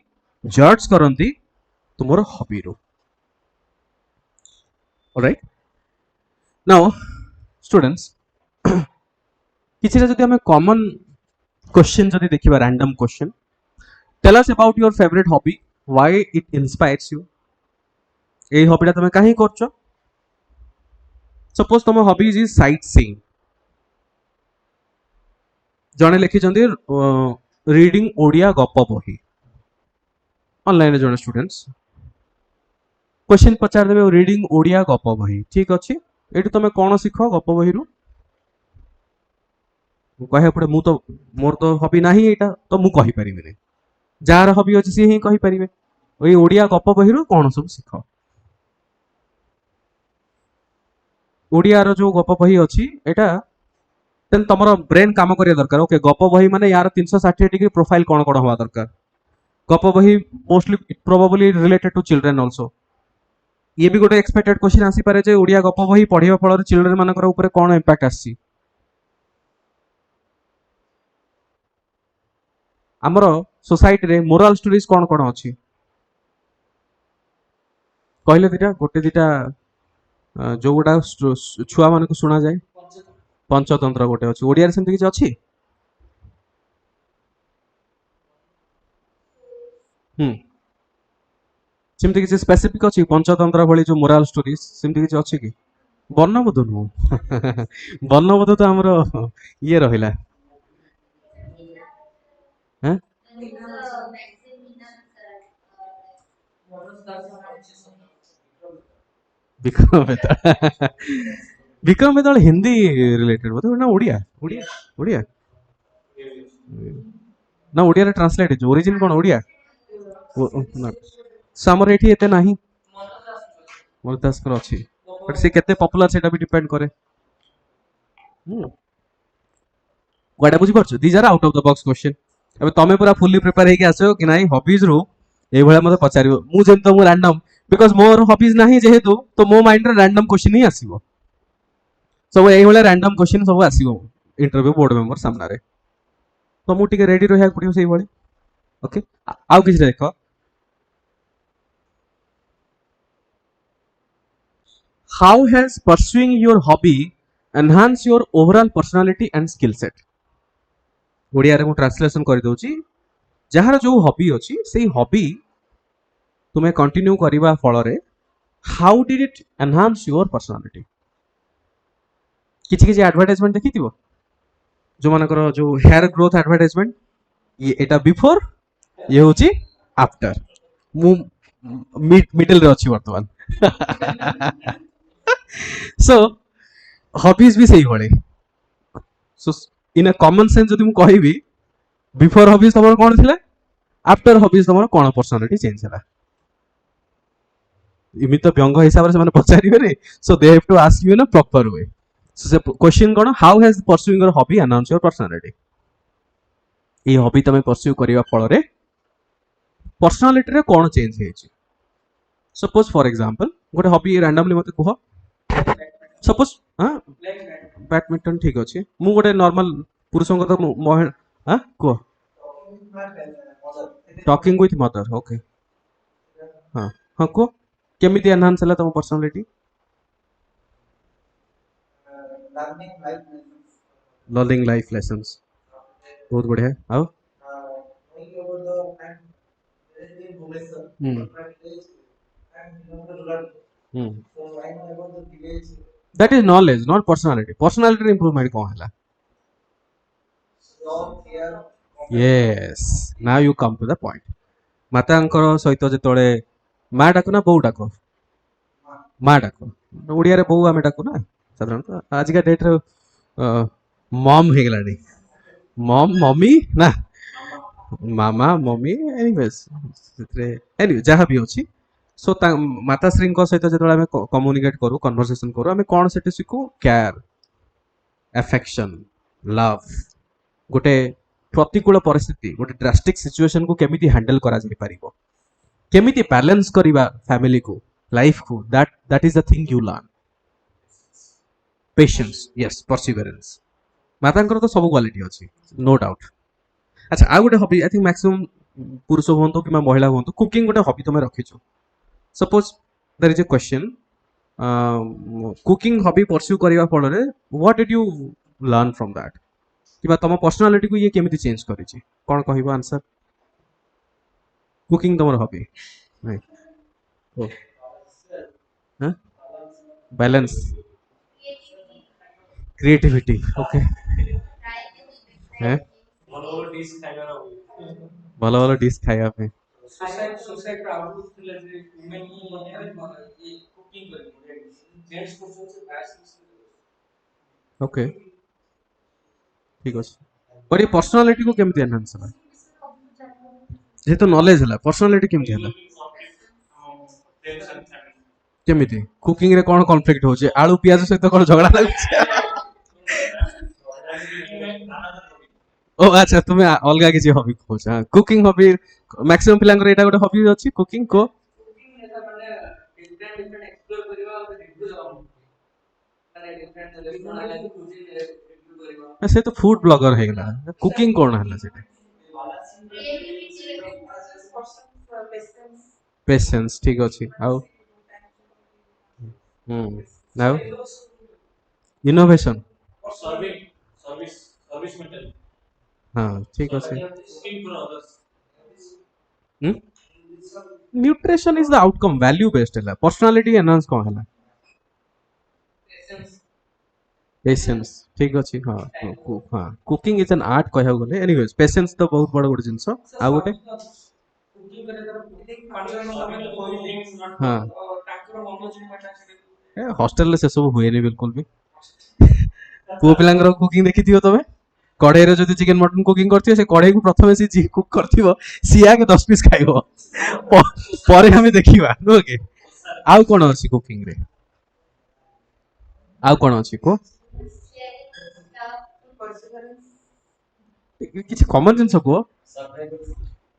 ଜଜ୍ କରନ୍ତି ତୁମର ହବିରୁ। ଅଲରାଇଟ୍, ନାଓ ଷ୍ଟୁଡେଣ୍ଟସ୍, କିଛିଟା ଯଦି ଆମେ କମନ୍ क्वेश्चन जदि देखिबा, random question, tell us about your favourite hobby, why it inspires you. एई हॉबीटा तमे काहे करछो? सपोज तुम हॉबीज इज साइट सीइंग, जने लिखिछन्ती रीडिंग ओडिया गप बही, ऑनलाइन रे जने स्टूडेंट्स क्वेश्चन पचार देबे रीडिंग ओडिया गप बही, ठीक अछि, एठी तमे कोन सिखो गप बही रु? कहे पड़े मु तो मोर तो हॉबी नाही एटा, तो मु कहि परिबिनी, जार हॉबी अछि सी ही कहि परिबे ओई ओडिया गप बही रु कोन सब सिखो। ओडिया रो जो गप बही अछि एटा देन तमरो ब्रेन काम करिया दरकार। ओके, गप बही माने यार 360 डिग्री प्रोफाइल कोन कोन होवा दरकार। गप बही mostly probably related to children also. ये भी गोटे एक्सपेक्टेड क्वेश्चन आसी पारे जे ओडिया गप बही पढिबा फल चिल्ड्रेन मानकर ऊपर कोन इंपैक्ट आसी। हमर सोसाइटी रे मोरल स्टोरीज कोन कोन अछि कहले दिटा, गोटे दिटा जो गोटा छुआ मान को सुना जाए, पंचतंत्र गोटे अछि, ओडिया रे सेमति किछ अछि? सेमति किछ स्पेसिफिक अछि पंचतंत्र भली जो मोरल स्टोरीज, सेमति किछ अछि कि? वर्णबोध नु वर्णबोध तो हमरो ये रहिला हैं, विक्रम बेताल विक्रम बेताल हिंदी रिलेटेड बोधे ना? ओडिया ओडिया ओडिया ना, ओडिया रे ट्रांसलेट है, ओरिजिन कोन ओडिया? सामर एठी एते नाही, मोरदास कर अछि, बट से केते पॉपुलर सेटा भी डिपेंड करे। गोटा बुझी परछ, these are out of the box question. अब तमे पूरा फुल्ली प्रिपेयर हेके आसो कि नाही हॉबीज रु ए भळे मते पचारिबो, मु जेम तो मु रैंडम, बिकॉज़ मोर हॉबीज नाही जेहेतु, तो मो माइंड रे रैंडम क्वेश्चन ही आसीबो, सब एई भळे रैंडम क्वेश्चन सब आसीबो इंटरव्यू बोर्ड मेंबर सामना रे, तो मु टिके रेडी रहिया पड़ियो सेई भळे। ओके, आउ किछ देखो, how has pursuing your hobby enhance your overall personality and skill set. Odia रे मु ट्रांसलेशन कर दउची, जहार जो हॉबी अछि सेई हॉबी तुमे कंटिन्यू करिबा फल रे how did it enhance your personality. किछि किछि एडवर्टाइजमेंट देखिथिबो, जो मानकर जो हेयर ग्रोथ एडवर्टाइजमेंट, ये एटा बिफोर, ये होची आफ्टर, मु मिडिल रे अछि वर्तमान सो हॉबीज भी सही भळे। सो इन अ कॉमन सेंस जदि मु कहिबी, बिफोर हॉबीज तमर कोन थिला, आफ्टर हॉबीज तमर कोन पर्सनालिटी चेंज हला। इमित तो व्यंग हिसाब से माने पचारिबे रे, so they have to ask you in a proper way. So से क्वेश्चन कोन, how has pursuing your hobby enhance your personality. ए हॉबी तमे परस्यू करिवा फल रे पर्सनालिटी रे कोन चेंज हेछि। सपोज फॉर एग्जांपल गोटे हॉबी रैंडमली मते कुह, सपोज हां बैडमिंटन, ठीक अछि, मु गोटे नॉर्मल पुरुषों तो महिला, हां कुह, टॉकिंग विथ मदर, ओके, हां हां कुह, केमिति एनहांस हला तम पर्सनालिटी? लर्निंग लाइफ लेसन्स, बहुत बढ़िया। आओ that is knowledge not personality. Personality improvement कौन है? Yes, now you come to the point. ମାତାଙ୍କର ସହିତ ଯେତେବେଳେ ମା ଡାକ ନା ବୋଉ ଡାକ? ମା ଡାକ। ଓଡ଼ିଆରେ ବୋଉ ଆମେ ଡାକୁ ନା ସାଧାରଣତଃ। ଆଜିକା ଡେଟ୍ରେ ମମ୍ ହେଇଗଲାଣି। ମମ୍ ମମି ନା ମାମା ମମି ଏନିୱେଜ୍ ସେଥିରେ ଏନିୱେ ଯାହା ବି ଅଛି। ସୋ ମାତାଶ୍ରୀଙ୍କ ସହିତ ଯେତେବେଳେ ଆମେ କମ୍ୟୁନିକେଟ୍ କରୁ କନଭରସେସନ୍ କରୁ ଆମେ କ'ଣ ସେଠି ଶିଖୁ? Care, affection, love. ଗୋଟେ ପ୍ରତିକୂଳ ପରିସ୍ଥିତି ଗୋଟେ ଡ୍ରାଷ୍ଟିକ୍ ସିଚୁଏସନକୁ କେମିତି ହ୍ୟାଣ୍ଡେଲ୍ କରାଯାଇପାରିବ, କେମିତି ବାଲାନ୍ସ କରିବା ଫ୍ୟାମିଲିକୁ ଲାଇଫକୁ, that is the thing you learn. Patience, yes, perseverance. ମାତାଙ୍କର ତ ସବୁ କ୍ୱାଲିଟି ଅଛି, ନୋ ଡାଉଟ୍। ଆଚ୍ଛା, ଆଉ ଗୋଟେ ହବି, ଆଇ ଥିଙ୍କ ମ୍ୟାକ୍ସିମମ୍ ପୁରୁଷ ହୁଅନ୍ତୁ କିମ୍ବା ମହିଳା ହୁଅନ୍ତୁ, କୁକିଂ ଗୋଟେ ହବି ତମେ ରଖିଛ। Suppose there is a question, cooking hobby pursue କରିବା ଫଳରେ what did you learn from that, କିମ୍ବା ତମ ପର୍ସନାଲିଟିକୁ ଇଏ କେମିତି ଚେଞ୍ଜ କରିଛି, କ'ଣ କହିବ ଆନ୍ସର? କୁକିଂ ତମର ହବି, ବାଲାନ୍ସ, କ୍ରିଏଟିଭିଟି, ଓକେ। ଭଲ ଭଲ ଡିସ୍ ଖାଇବା ପାଇଁ। ଓକେ, ଠିକ୍ ଅଛି। ବଟ୍ ଏ ପର୍ସନାଲିଟିକୁ କେମିତି ଏନହାନ୍ସ ହେଲା? ଯେହେତୁ ନଲେଜ ହେଲା, ପର୍ସନାଲିଟି କେମିତି ହେଲା? କେମିତି କୁକିଂ ରେ କ'ଣ କନଫ୍ଲିକ୍ଟ ହଉଛି? ଆଳୁ ପିଆଜ ସହିତ କ'ଣ ଝଗଡ଼ା ଲାଗୁଛି? ଓ ଆଚ୍ଛା, ତୁମେ ଅଲଗା କିଛି ହବି କହୁଛ। କୁକିଂ ହବି ମ୍ୟାକ୍ସିମମ୍ ପିଲାଙ୍କର ଏଇଟା ଗୋଟେ ହବି ଅଛି, କୁକିଂ କୋ ସେ ତ ଫୁଡ ବ୍ଲଗର ହେଇଗଲା, କୁକିଂ କ'ଣ ହେଲା ସେଟା? ପେସେନ୍ସ, ଠିକ୍ ଅଛି। ଆଉ ଆଉ ଇନୋଭେସନ, ହଁ ଠିକ୍ ଅଛି। Nutrition is the outcome, value based ହେଲା। ପର୍ସନାଲିଟି ଏନହାନ୍ସ କ'ଣ ହେଲା? पेशेंस, ठीक अच्छे। हाँ हाँ, कुकिंग इज एन आर्ट कहବାକୁ ଗଲେ। एनीवेज पेशेंस तो बहुत बड़ गोटे जिनस। आ गोटे हाँ, हॉस्टल से सब हुए बिल्कुल भी। पुओ पिलांगर कुकिंग देखिथियो तबे, कढ़ाई रे जदि चिकन मटन कुकिंग करथियो से कढ़ाई को प्रथमे से जी कुक करथियो, सी आगे 10 पीस खाइबो, परे हमें देखिबा नो के। आउ कोन अछि कुकिंग रे? आउ कोन अछि को? କିଛି କମନ ଜିନିଷ କୁହ।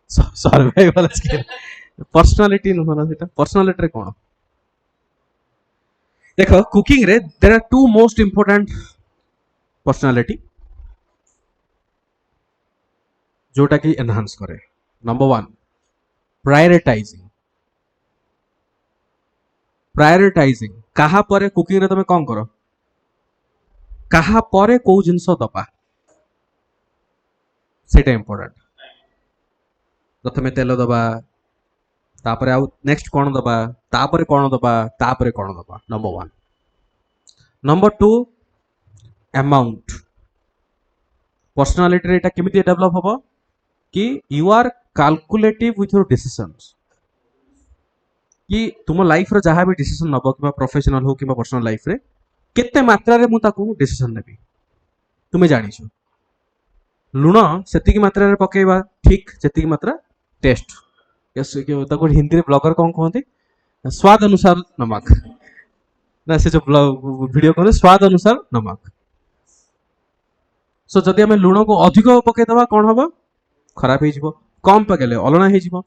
ସର୍ଭାଇଭାଲ ସ୍କିଲ୍, पर्सनालिटी नुह ना सेटा। पर्सनालिटी रे कोन देखो, कुकिंग रे there are two most important personality जोटा कि एनहांस करे। Number 1 prioritising. प्रायोरिटाइजिंग कहा परे कुकिंग रे तमे कोन करो, कहा परे को जिंस दबा, सेटा इंपोर्टेंट। प्रथमे तेल दबा, तापरे आउ नेक्स्ट कोन दबा, तापरे कोन दबा, तापरे कोन दबा। नंबर 1। Number 2 amount. पर्सनालिटी रे एटा केमिति डेवलप होबो कि you are calculative with your decisions, कि तुम लाइफ रे जहां भी डिसीजन नबो, कि प्रोफेशनल हो कि पर्सनल लाइफ रे केते मात्रा रे मु ताकू डिसीजन नेबी। तुमे जानि छ लुण सेति की मात्रा रे पकेइबा ठीक, सेति की मात्रा टेस्ट, ताको हिंदी रे ब्लॉगर कोन कहंती, स्वाद अनुसार नमक ना, से जो वीडियो कहते स्वाद अनुसार नमक। सो जदि आम लुण को अधिक पकईदबा कौन हम, खराब हो, कम पकेले अलणा हो।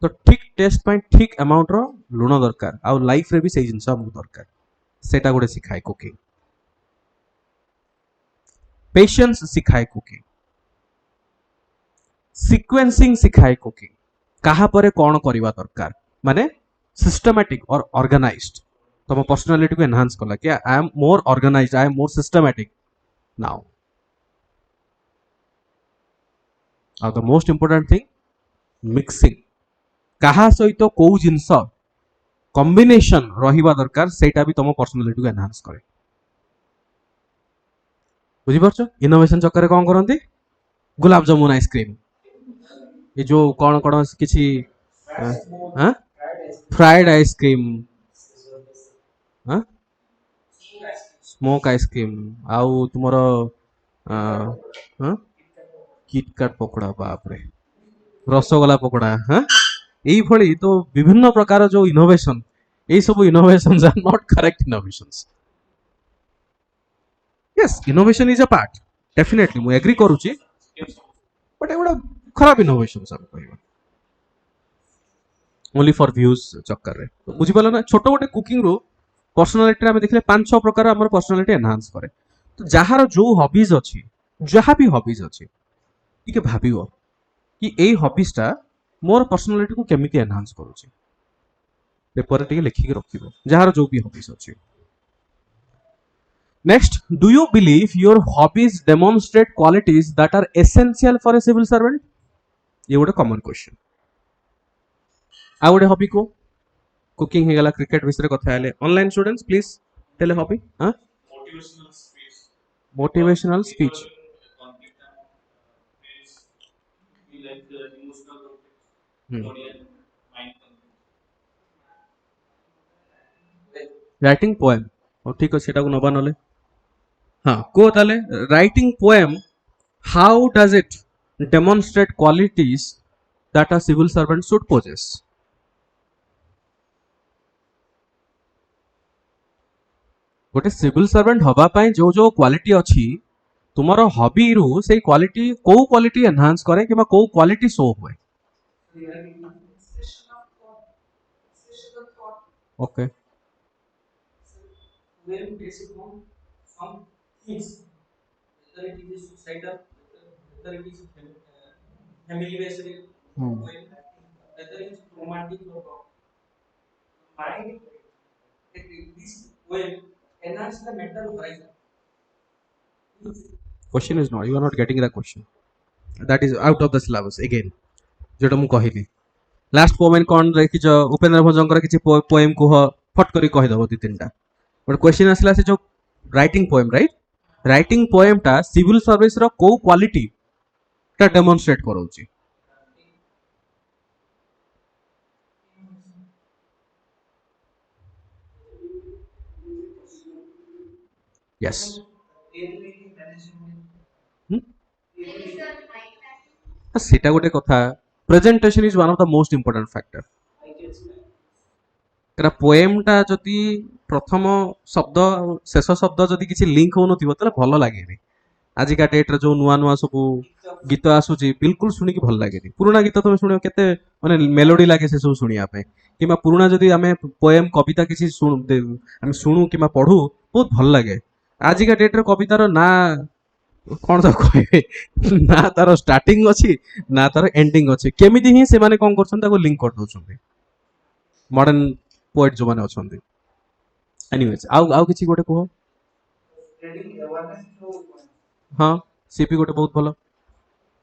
तो ठीक टेस्ट पाई ठीक अमाउंट रो लुण दरकार, आउ लाइफ रे भी से जिनस हमको दरकार। सेटा गोटे सिखाए कुकिंग। पेशेंस सिखाए कुकिंग। सिक्वेंसिंग सिखाए कुकिंग, कहा परे कौन करवा दरकार, माने सिस्टमैटिक और ऑर्गेनाइज्ड। तुम पर्सनालिटी को एनहांस कला कि I am more organised, I am more systematic now. और the most important thing mixing, कहा सहित को जिनस कॉम्बिनेशन रहिबा दरकार, सेटा भी तुम पर्सनालिटी को एनहांस करे। बुझी परछ? इनोवेशन चक्कर कौन करती, गुलाब जामुन आइसक्रीम ये जो कौन कौन किसी फ्राइड आइसक्रीम स्मोक आइसक्रीम आउ तुमर किटकाट पकोड़ा बाप रे रसगोला पकोड़ा हाँ यही तो विभिन्न प्रकार जो इनोवेशन ये सब innovations are not correct innovations yes innovation is a part definitely मु एग्री करूची बट एगुड़ा खराब इनोवेशंस हम कहबा ओनली फॉर व्यूज चक्कर रे बुझी पालो ना छोट गोटे कुकिंग रो पर्सनालिटी आम देखले 5-6 प्रकार आम पर्सनालिटी एनहांस करे तो जार जो हॉबीज अच्छी जहाँ भी हॉबीज अच्छी टिके भाबियो कि एई हॉबीजटा मोर पर्सनालिटी को केमिति एनहांस करूची पेपर टिके लिखिक रखिबो जार जो भी हॉबीज अच्छी next do you believe your hobbies demonstrate qualities that are essential for a civil servant ये गोटे कॉमन क्वेश्चन आ गोटे हॉबी को कुकिंग हेगला क्रिकेट विषय कथा हेले online students please tell a hobby हां मोटिवेशनल स्पीच राइटिंग पोएम और ठीक है सेटा को नबा नले हाँ को ताले writing poem how does it demonstrate qualities that a civil servant should possess गोटे सिविल सर्वेंट हवा पाई जो जो क्वालिटी अच्छी तुमर हॉबी रु से क्वालिटी को क्वालिटी एनहांस करे कि को क्वालिटी शो हुए okay question is not you are not getting the question that is out of the syllabus again जोटा मु कहली लास्ट पोएम कौन देखिछ उपेंद्र भंजकर किछि पोएम कुह फट करी कहि दबो 2-3टा बट क्वेश्चन आसला से जो writing poem right writing poem टा सिविल सर्विस रो को क्वालिटी टा डेमोन्स्ट्रेट करौची यस सेटा गोटे कथा presentation is one of the most important factor करा पोएम टा जदि प्रथम शब्द शेष शब्द जदि किसी लिंक हो नथिबो तले भलो लागेनी आज का डेट रे जो नुआ नुआ सब गीत आसुची बिल्कुल सुनी की भल लागेनी पुराना गीत तुम सुनियो केते माने मेलोडी लागे से सब सुनिया पे किमा पुराना जदि आमे पोएम कविता किसी हम सुनु किमा पढू बहुत भल लागे आज का डेट रे कवितार ना कौन तो कहे ना तार स्टार्टिंग अच्छी ना तार एंडिंग अच्छी केमिति ही से माने कौन करछन ताको लिंक कर दोछन मॉडर्न पोएट जो माने अछन एनीवेज आउ किछि गोटे कहो हाँ सीपी गोटे बहुत भल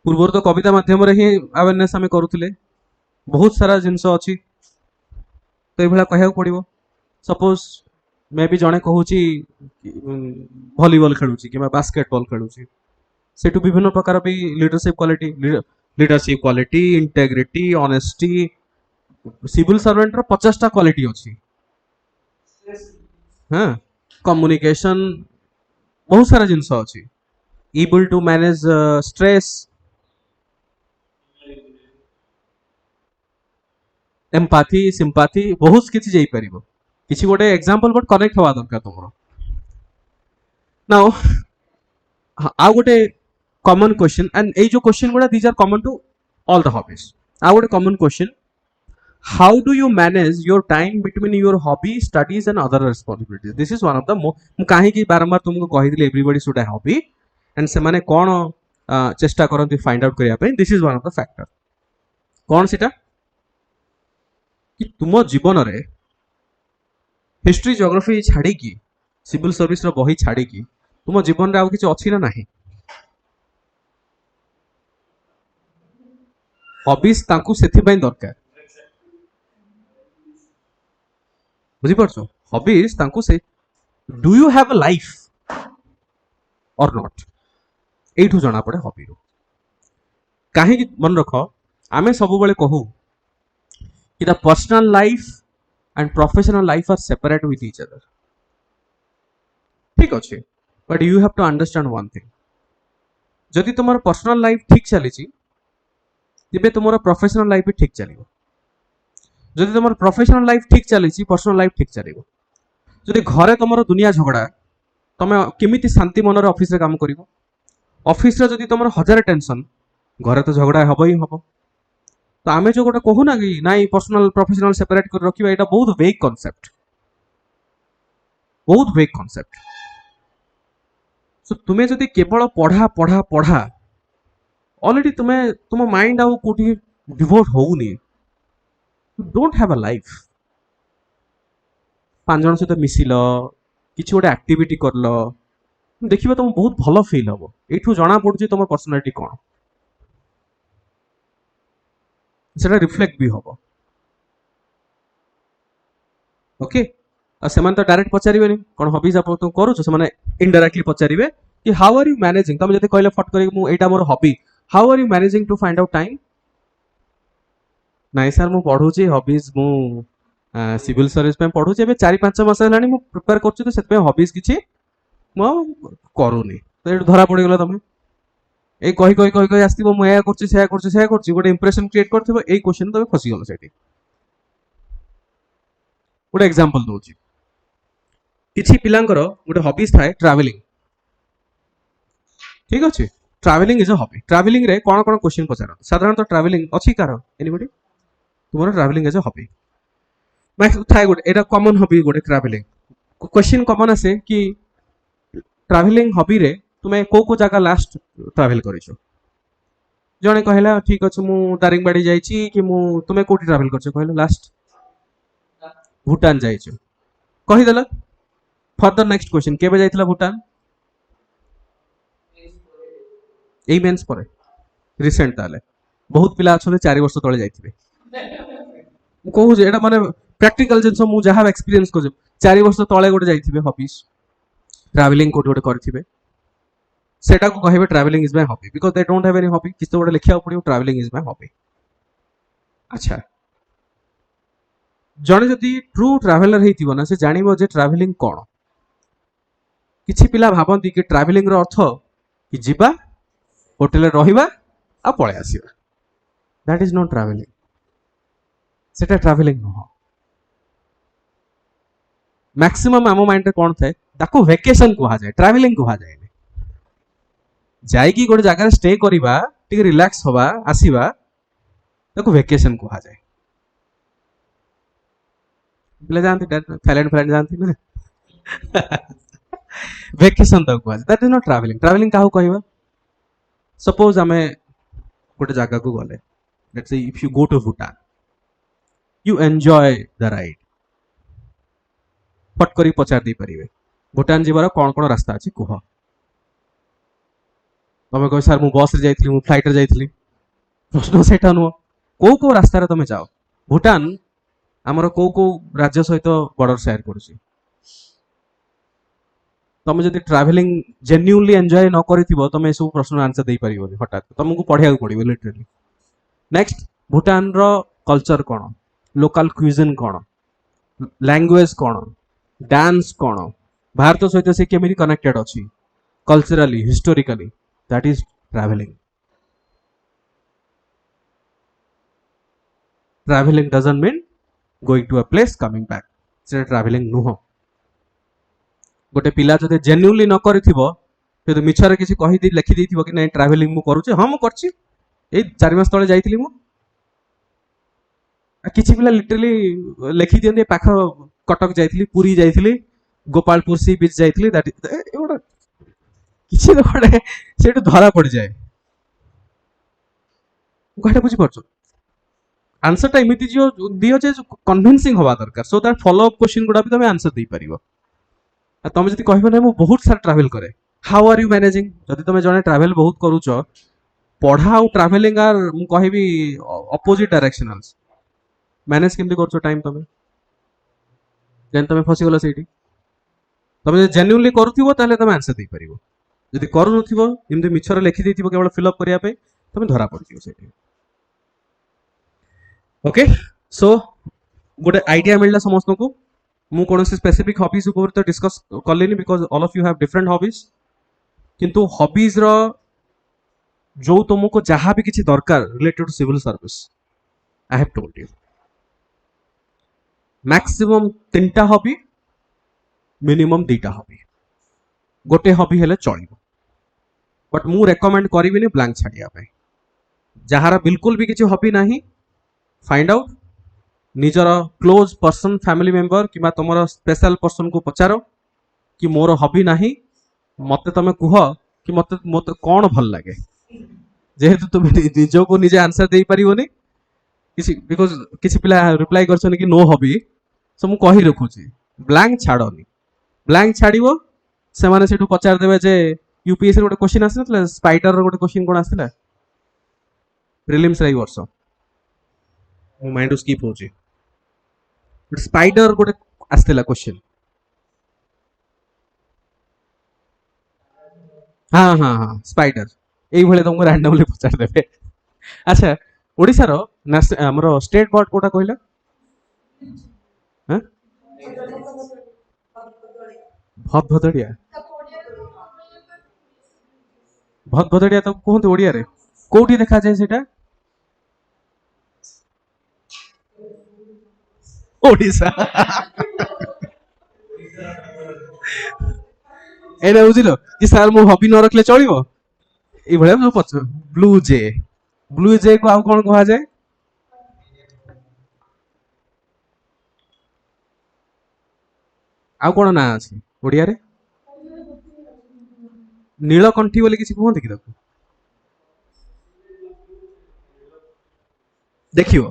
पूर्व तो कविता माध्यम रे ही अवेयरनेस आमे करूथिले बहुत सारा जिंस अच्छी तो ये कहया पड़ो सपोज मे भी जड़े कहूँ भलीबल खेलुची कि बास्केटबॉल खेलुची सेठू विभिन्न प्रकार भी leadership quality integrity honesty civil servant रो 50टा क्वालिटी अच्छी हाँ कम्युनिकेशन बहुत सारा जिनस अच्छी able to manage stress empathy sympathy बहुत किसी जाई परिबो किसी गोटे एग्जांपल बट कनेक्ट हवा दरकार तुमरो नाउ आ गोटे कॉमन क्वेश्चन एंड ए जो क्वेश्चन गुडा these are common to all the hobbies आ गोटे common question how do you manage your time between your hobby studies and other responsibilities this is one of the मु काहे कि बारंबार तुमको कहि दिले everybody should have hobby and से माने कोन चेष्टा करंती फाइंड आउट करिया पे this is one of the factor कोन सेटा कि तुम जीवन रे हिस्ट्री ज्योग्राफी छाड़ी की सिविल सर्विस रो बही छाड़ी की तुम जीवन रे आउ किछि अछि ना नाही हॉबीज तांकु सेथि पई दरकार बुझी परछो हॉबीज तांकु से do you have a life और नॉट एठू जाना पड़े हॉबी रो कहीं मन रख आमे सब बेले कहू कि the personal life and professional life are separate with each other ठीक अच्छे but you have to understand one thing जदि तुम पर्सनल लाइफ ठीक चली तेरे तुम प्रोफेशनल लाइफ भी ठीक चलो जदि तुम प्रोफेशनल लाइफ ठीक चली पर्सनल लाइफ ठीक चलो जदि घरे तुम दुनिया झगड़ा तुम केमी शांति मन ऑफिस रे काम कर ऑफिस रे जदि तुम 1000 टेंशन घरे तो झगड़ा हम ही हम तो आम जो गोटे कहूना कि नाई पर्सनल प्रोफेशनल सेपरेट कर रखा यहाँ बहुत वेग कॉन्सेप्ट बहुत वेग कॉन्सेप्ट सो तुम्हें जदि केवल पढ़ा पढ़ा पढ़ा ऑलरेडी तुम्हें तुम माइंड आउ कोठी डिवोट होउनी you don't have a life 5 जन सहित मिसिल किसी गोटे एक्टिविटी करल देखिए तुम बहुत भल फिल हम यू जना पड़ुची तुम पर्सनालिटी कौन से रिफ्लेक्ट भी हम ओके से तो डायरेक्ट पचारे कौन हॉबीज आप तुम करुच से इनडायरेक्टली पचारे कि हाउ आर यू मैनेजिंग तुम जब कहले फट कर मोर hobby how are you managing to find out time नाई सर मु पढ़ुची हॉबीज मु सिविल सर्विस पे पढ़ुची ए 4-5 मास है प्रिपेयर कर हॉबीज किसी करूनी तो ये धरा पड़गला तुम ये कही कही कही कही आसो मुझे गोटे इंप्रेशन क्रिएट कर क्वेश्चन तुम फसीगल से गोटे एग्जांपल दूसरी किसी पिलांकर गोटे हॉबीज थाए ट्रैवलिंग ठीक अच्छे travelling is a hobby travelling रे कौन कौन क्वेश्चन पचार साधारणतः ट्रैवलिंग अच्छी कार एनीबॉडी तुम ट्रैवलिंग इज अ हॉबी थाए गोटे एटा कॉमन हॉबी गोटे ट्रैवलिंग क्वेश्चन कॉमन आसे कि ट्रैवलिंग हॉबी रे तुम्हें को जगह लास्ट ट्रैवल करिसो जने कहला ठीक अच्छे मु दारिंगबाड़ी जाइछि कि मु तुम्हें कोठी ट्रैवल करछो कहला लास्ट भूटान जाइछो कहि देला फर्दर नेक्स्ट क्वेश्चन केबे जाइतला भूटान एई मेंस परे रिसेंट ताले बहुत पिला अछले 4 वर्ष तळे जाइथिबे मु कहू जे एटा माने प्रैक्टिकल जिंस मु जहा एक्सपीरियंस कर 4 वर्ष तळे गोटे जाइथिबे हॉबीज ट्रैवलिंग कोठी गोटे करथिबे सेटा को कहबे travelling is my hobby because they don't have any hobby किस तो गोटे लिखिया पड़ियो ट्रैवलिंग इज माय हॉबी अच्छा जने जदि ट्रू ट्रैवलर हेतिबो ना से जानिबो जे ट्रैवलिंग कोन किछि पिला भाबंती कि ट्रैवलिंग रो अर्थ कि जिबा होटल रहिबा आ पळे आसीबा दैट इज नॉट ट्रैवलिंग सेटा ट्रैवलिंग न मैक्सिमम आम माइंड रे कोन थाए ताको वेकेशन कहा जाए ट्रैवलिंग कहा जाए जाइकी गोटे जगह स्टे करवा टिके रिलैक्स हवा आसीबा ताको वेकेशन कहा जाए पिला जानती थाईलैंड फ्रेंड जानती ना वेकेशन तक कहा जाए that is not travelling travelling काहू कहबा सपोज आमे गोटे जगह को गले let's say if you go to Bhutan you enjoy the ride फट करी पचार दे परिवे भूटान जीवार कौन कौन रास्ता अच्छी कह तुम कह सर मु बस रे जाइथली मु फ्लाइट रे जाइथली प्रश्न सेटा नुह को रास्ता रे तुम जाओ भूटान आमर को राज्य सहित बॉर्डर शेयर करुछि तुम जब ट्रैवलिंग जेन्युइनली एंजॉय न करिथिबो तुम सब प्रश्न आंसर दे परिबोनी हठात तुमको पढ़िया पड़ो लिटरली नेक्स्ट भूटान रो कल्चर कौन लोकल क्यूजिन कौन लैंग्वेज कौन डांस कौन भारत सहित से केमी कनेक्टेड अच्छी culturally historically that is travelling travelling doesn't mean going to a place coming back से ट्रैवलिंग नुह गोटे पिला जदि जेन्युइनली न करिथिबो तो मिछरे किसी कहि दी लिखि देथिबो कि नहीं ट्रैवलिंग मु करूचे हां मु करछि ए 4 मास तळे जाइथिली मु किछि पिला लिटरली लिखि दियन्ते पाख कटक जाइथिली पुरी जाइथिली गोपालपुर सी बीच जाइथिली दैट एवडा किछि न पड़े सेटु धरा पड़ जाए गाटा बुझी परछो आंसर टा इमिति जो दियो जे कन्विंसिंग होवा दरकार so that follow up question गुडा भी तमे आंसर दे परिबो तुम जब कह ना मुझे बहुत सारा ट्रैवल करे हाउ आर यू मैनेजिंग जब तुम जने ट्रैवल बहुत करुच पढ़ा और ट्रैवलिंग आर मु कहबी अपोजिट डायरेक्शनल्स मैनेज केमती कर टाइम तुम जेन तुम फसीगल से तुम जेन्युइनली करुथिबो ताले तुम आंसर दे परिबो जदि करू नथिबो एमती मिछर लिखि देथिबो केवल फिल अप करिया पे तुम धरा पड़ो से। ओके सो गोटे आइडिया मिलला समस्त को मु कौन स्पेसिफिक हॉबीज ऊपर तो डिस्कस कलेनी because all of you have different hobbies किंतु हॉबीज रो जो तुमको जहाँ भी किसी दरकार related to civil service I have told you maximum 3टा हॉबी मिनिमम 2टा हॉबी गोटे हॉबी हेले चलिबो बट मु रेकमेंड करिविनी ब्लैंक छाड़िया पे जहार बिल्कुल भी किसी हॉबी नहीं फाइंड आउट निजर क्लोज पर्सन फैमिली मेंबर कि तुम स्पेशल पर्सन को पचार कि मोर हॉबी नहीं मत तुम कह कि मत मत कौन भल लगे जेहेतु तुम निज को निजे आंसर दे पारिबोनी किसी बिकॉज किसी पिला रिप्लाई करछन कि नो हॉबी सो मु कहि रखुची ब्लैंक छाड़नी ब्लैंक छाड़िबो से माने सेठू पचार देबे जे यूपीएससी गोटे क्वेश्चन आसिनथले स्पाइडर गोटे क्वेश्चन कोन आसिला प्रीलिम्स रे वर्ष मो माइंड स्किप होची स्पाइडर गोटे आसिला क्वेश्चन हाँ हाँ हाँ स्पाइडर ये तुमको रैंडमली पचार देबे अच्छा ओडिसा रो हमर स्टेट बोर्ड कोटा कहला हां भद भदड़िया भद भदड़िया तो कहते ओडिया रे कोठी देखा जाए सेटा ओडिसा एटा बुझिलो कि सर मो हॉबी न रखले चलिबो ए भले जो पछ ब्लू जे को आ कोन कहा जाए आ कोन ना अछि ओडिया रे नीलकंठी बोली किसी कहते कि ताको देखियो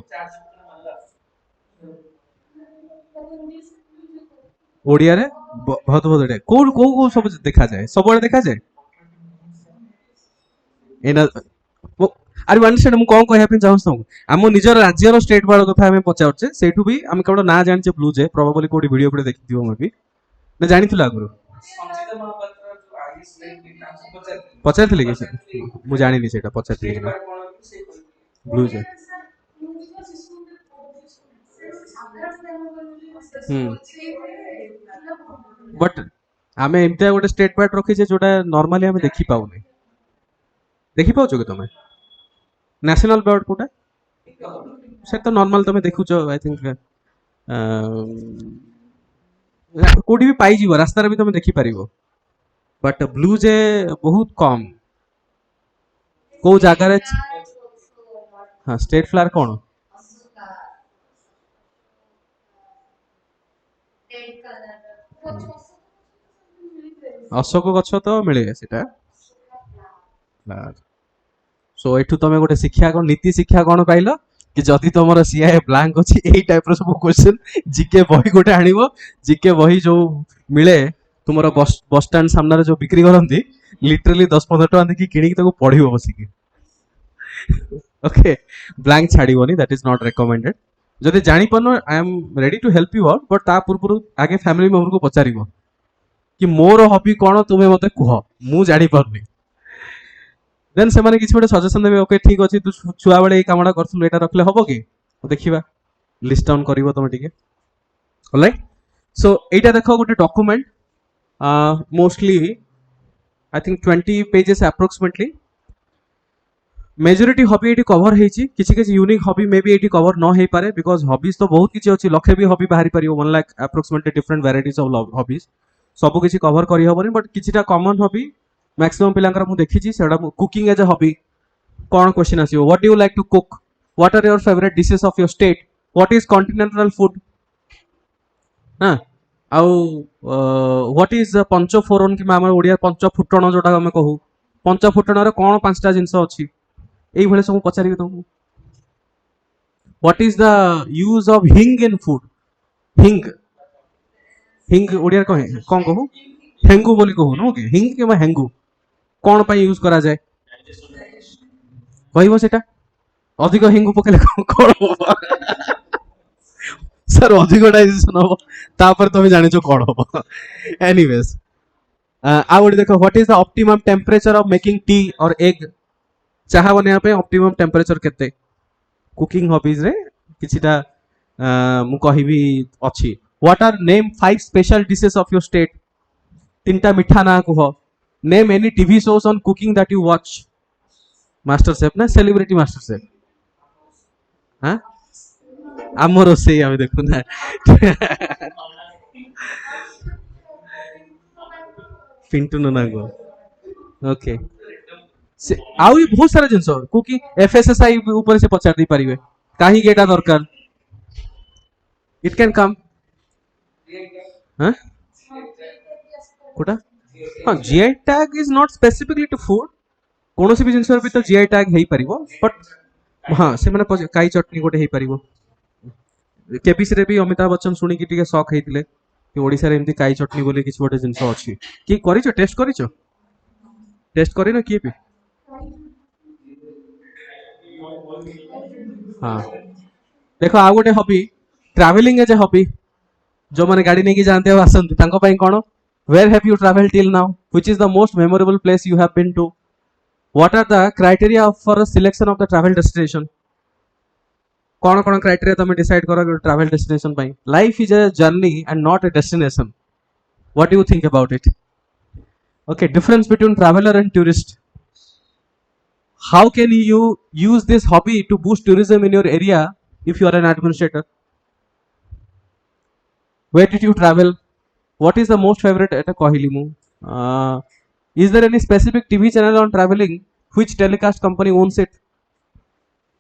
ओडिया रे बहुत बहुत को को सब देखा जाए सब देखा जाए एना अरे अंडरस्टैंड मु कोन कहया पे चाहूँ आम निजर राज्यर स्टेट बोर्ड कथा हमें पचारछे सेठू भी हम केवल ना जानिछे ब्लू जे प्रोबेबली कोडी वीडियो पे देखिथिबो मे भी ना जानिथिला आगुरो पचारथिले कि मु जानिनी सेटा पचारथिले कि ब्लू जे बट आमे एमते गोटे स्टेट पार्ट रखी जोटा नॉर्मली आमे देखि पाउने देखि पाउछो कि तुमे नेशनल बोर्ड कोटा से तो नॉर्मल तुमे देखुछो आई थिंक कोडी भी पाई जीवो रास्ता रे भी तुमे देखि परिबो बट ब्लू जे बहुत कम को जगह रे हां स्टेट फ्लावर कोन अशोक गछ तो मिले सेटा सो एठू तुम गोटे शिक्षा कौन नीति शिक्षा कौन पाइल कि जदि तुम सीआई ब्लैंक अच्छी यही टाइप सब क्वेश्चन जीके बही गोटे आनिबो जीके बही जो मिले तुम बस स्टैंड सामने जो बिक्री करती लिटरली 10-15 टका देखी किणिकी ताको पढ़िबो बसिकी ओके ब्लैंक छाड़ीबोनी दैट इज नॉट रेकमेंडेड जदि जानि पनो I am ready to help you out but ता पूर्व आगे फैमिली मेंबर को पचारिबो कि मोर हॉबी कौन तुम्हें मते कह मु जानि पारनी देन से माने किसी गोटे सजेशन देबे ओके ठीक अछि तू छुआ बेले ए कामडा करथुल एटा रखले हबो कि देखिबा लिस्ट डाउन करिवो तुम टिके ऑलराइट सो एटा देखो गोटे document mostly I think 20 pages approximately majority hobby eighty cover हेची किसी किसी unique hobby may B eighty cover न हे पारे बिकॉज हॉबीज तो बहुत किसी अछि लखे भी हॉबी बाहरी परियो 1 lakh approximately different varieties of hobbies सब किसी कवर करी हबनी बट किछिटा कॉमन हॉबी मैक्सिमम पिलांकर मु देखिछि सेडा कुकिंग एज अ हॉबी कोन क्वेश्चन आसीओ what do you like to cook what are your favourite dishes of your state what is continental food हां आउ व्हाट इज पंचफोरन कि मामा ओडिया पंचफुटण जोटा हम कहू पंचफुटण रे कोन पांचटा जिंस अछि एई भले सब पचारिबे तुमको what is the use of हिंग इन फूड हिंग हिंग ओडिया कहे कोन कहू हेंगू बोली कहू नो के हिंग के हेंगू कोन पई यूज करा जाए कहबो सेटा अधिक हिंगू पकेले कोन हो सर अधिक डाइजेशन हो तापर तुम जानिछो कोन हो एनीवेज आ देखो what is the optimum temperature of making tea और एग चाहा बनिया पे ऑप्टिमम टेम्परेचर केते कुकिंग हॉबीज रे किछिटा मु कहिबी अछि what are name 5 special dishes of your state तीनटा मिठा ना कुह name any TV shows on cooking that you watch MasterChef ना सेलिब्रिटी मास्टर शेफ हां आम रोसे आम देखु ना पिंटू नना को ओके से आउ बहुत सारा जिनस कुकिंग एफएसएसआई ऊपर से पचार दी परिवे काहे गेटा दरकार इट कैन कम हां कोटा हां GI tag is not specifically to food कौन सी भी जिनस भी तो जीआई टैग हेई परिवो बट हां से माने काई चटनी गोटे हेई परिवो केबीसी रे भी अमिताभ बच्चन सुनी कि टिके शॉक हेतिले कि ओडिसा रे एमती काई चटनी बोले किछ गोटे जिनस अछि कि करिचो टेस्ट करिनो कि भी हाँ देखो आ गोटे hobby travelling as a hobby जो माने गाड़ी नहीं जानते हो आसंती तांको पई कोन where have you travel till now which is the most memorable place you have been to what are the criteria for selection of the travel destination कौन कौन क्राइटेरिया तुम डिसाइड करो ट्रैवल डेस्टिनेशन पाई life is a journey and not a destination what do you think about it okay difference between traveller and tourist how can you use this hobby to boost tourism in your area if you are an administrator where did you travel what is the most favorite eta kahili mu is there any specific tv channel on traveling which telecast company owns it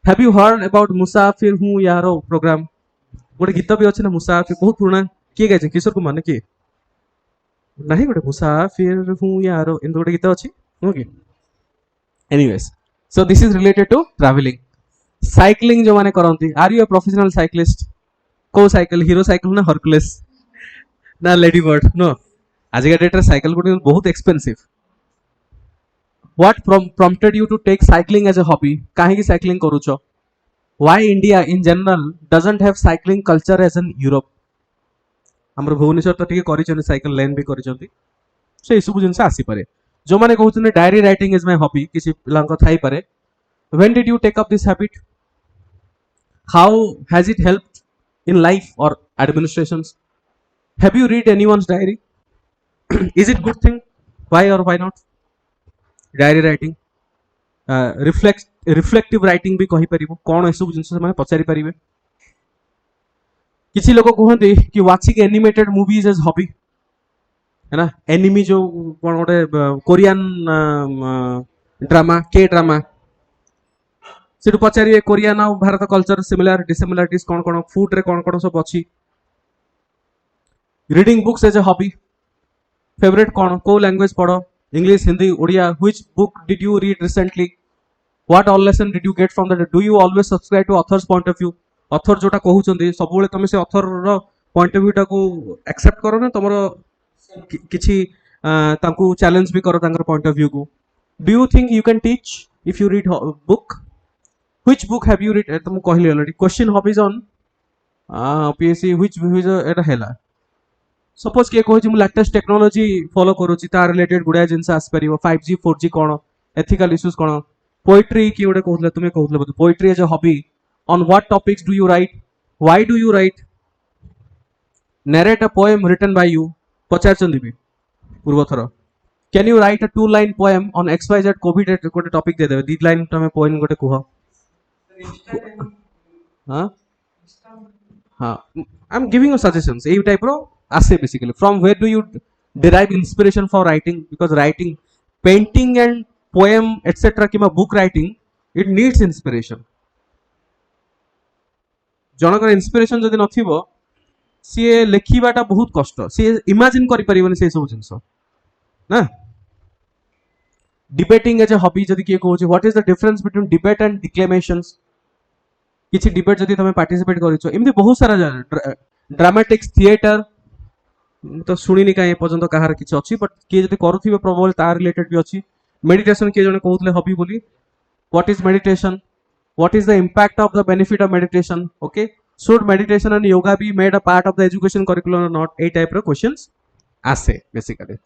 have you heard about musafir hu yaro program गोटे गीत भी अच्छे ना मुसाफिर बहुत पुराना किए गाइछे किशोर कुमार ने किए नहीं गोटे मुसाफिर हूँ यारो इन गोटे गीत अच्छी okay anyways so this is related to traveling cycling जो माने करंती are you a professional cyclist को साइकिल हीरो साइकिल ना हरकुलेस ना लेडी बर्ड नो आज का डेट रे साइकिल गुडी बहुत expensive what prompted you to take cycling as a hobby काहे की cycling करूछो why india in general doesn't have cycling culture as in europe हमर भुवनेश्वर तो टिके करिछन साइकिल लेन भी करिछंती से सब जिंस आसी पारे जो माने कहउछन diary writing is my hobby किसी पिलांक थाई पारे when did you take up this habit how has it helped in life or administrations have you read anyone's diary is it good thing why or why not diary writing reflective writing भी कहि परिबो कोन एसब जिंस माने पचारि परिबे किछि लोक कहते कि watching animated movies as hobby है ना एनिमी जो कौन गोटे कोरियन ड्रामा के ड्रामा से पचारे कोरियन और भारत कल्चर सिमिलर डिसिमिलारिटीज कौन कौन फूड रे कौन सब अच्छी reading books as a hobby favourite कौन को लैंग्वेज पढ़ो English Hindi Odia which book did you read recently what all lesson did you get from that do you always subscribe to author's point of view author जोटा कहउचंदी सब बेले तुम से author रो पॉइंट ऑफ व्यू टा को एक्सेप्ट करो ना तुमरो किछि तांकु चैलेंज भी करो तांकर पॉइंट ऑफ व्यू को do you think you can teach if you read book which book have you read तुम कहली already question hobbies on OPSC which एटा हैला सपोज के कहै मु लेटेस्ट टेक्नोलॉजी फॉलो करूची ता रिलेटेड गुडा जिंस आस परिबो 5G 4G कोन एथिकल इश्यूज कोन पोएट्री की ओडे कहले तुमे कहले poetry as a hobby on what topics do you write why do you write narrate a poem written by you पचार चंदी भी पूर्व thorough can you write a 2-line poem on xyz covid गोटे topic दे देबे दी line तमे poem गोटे कुह हां हां I am giving you suggestions ए टाइप रो आसे basically from where do you derive inspiration for writing because writing painting and poem etc किमा book writing it needs inspiration जनकर इंस्पिरेशन जदि नथिबो सी लेखिबाटा बहुत कष्ट सी इमेजिन करि परिबनी से सब जिंस ना डिबेटिंग एज ए हॉबी जदि के कहूची what is the difference between debate and declamations किछि डिबेट जदि तमे पार्टिसिपेट करिछो एमति बहुत सारा ड्रामेटिक्स थिएटर तो सुनिनी काहे पर्यंत कहार किछि अछि बट के जदि करूथिबे प्रोबेबल तार रिलेटेड भी अछि मेडिटेशन के जने कहउतले हॉबी बोली what is meditation what is the impact of the benefit of meditation okay should meditation and yoga be made a part of the education curriculum or not a type of questions ase basically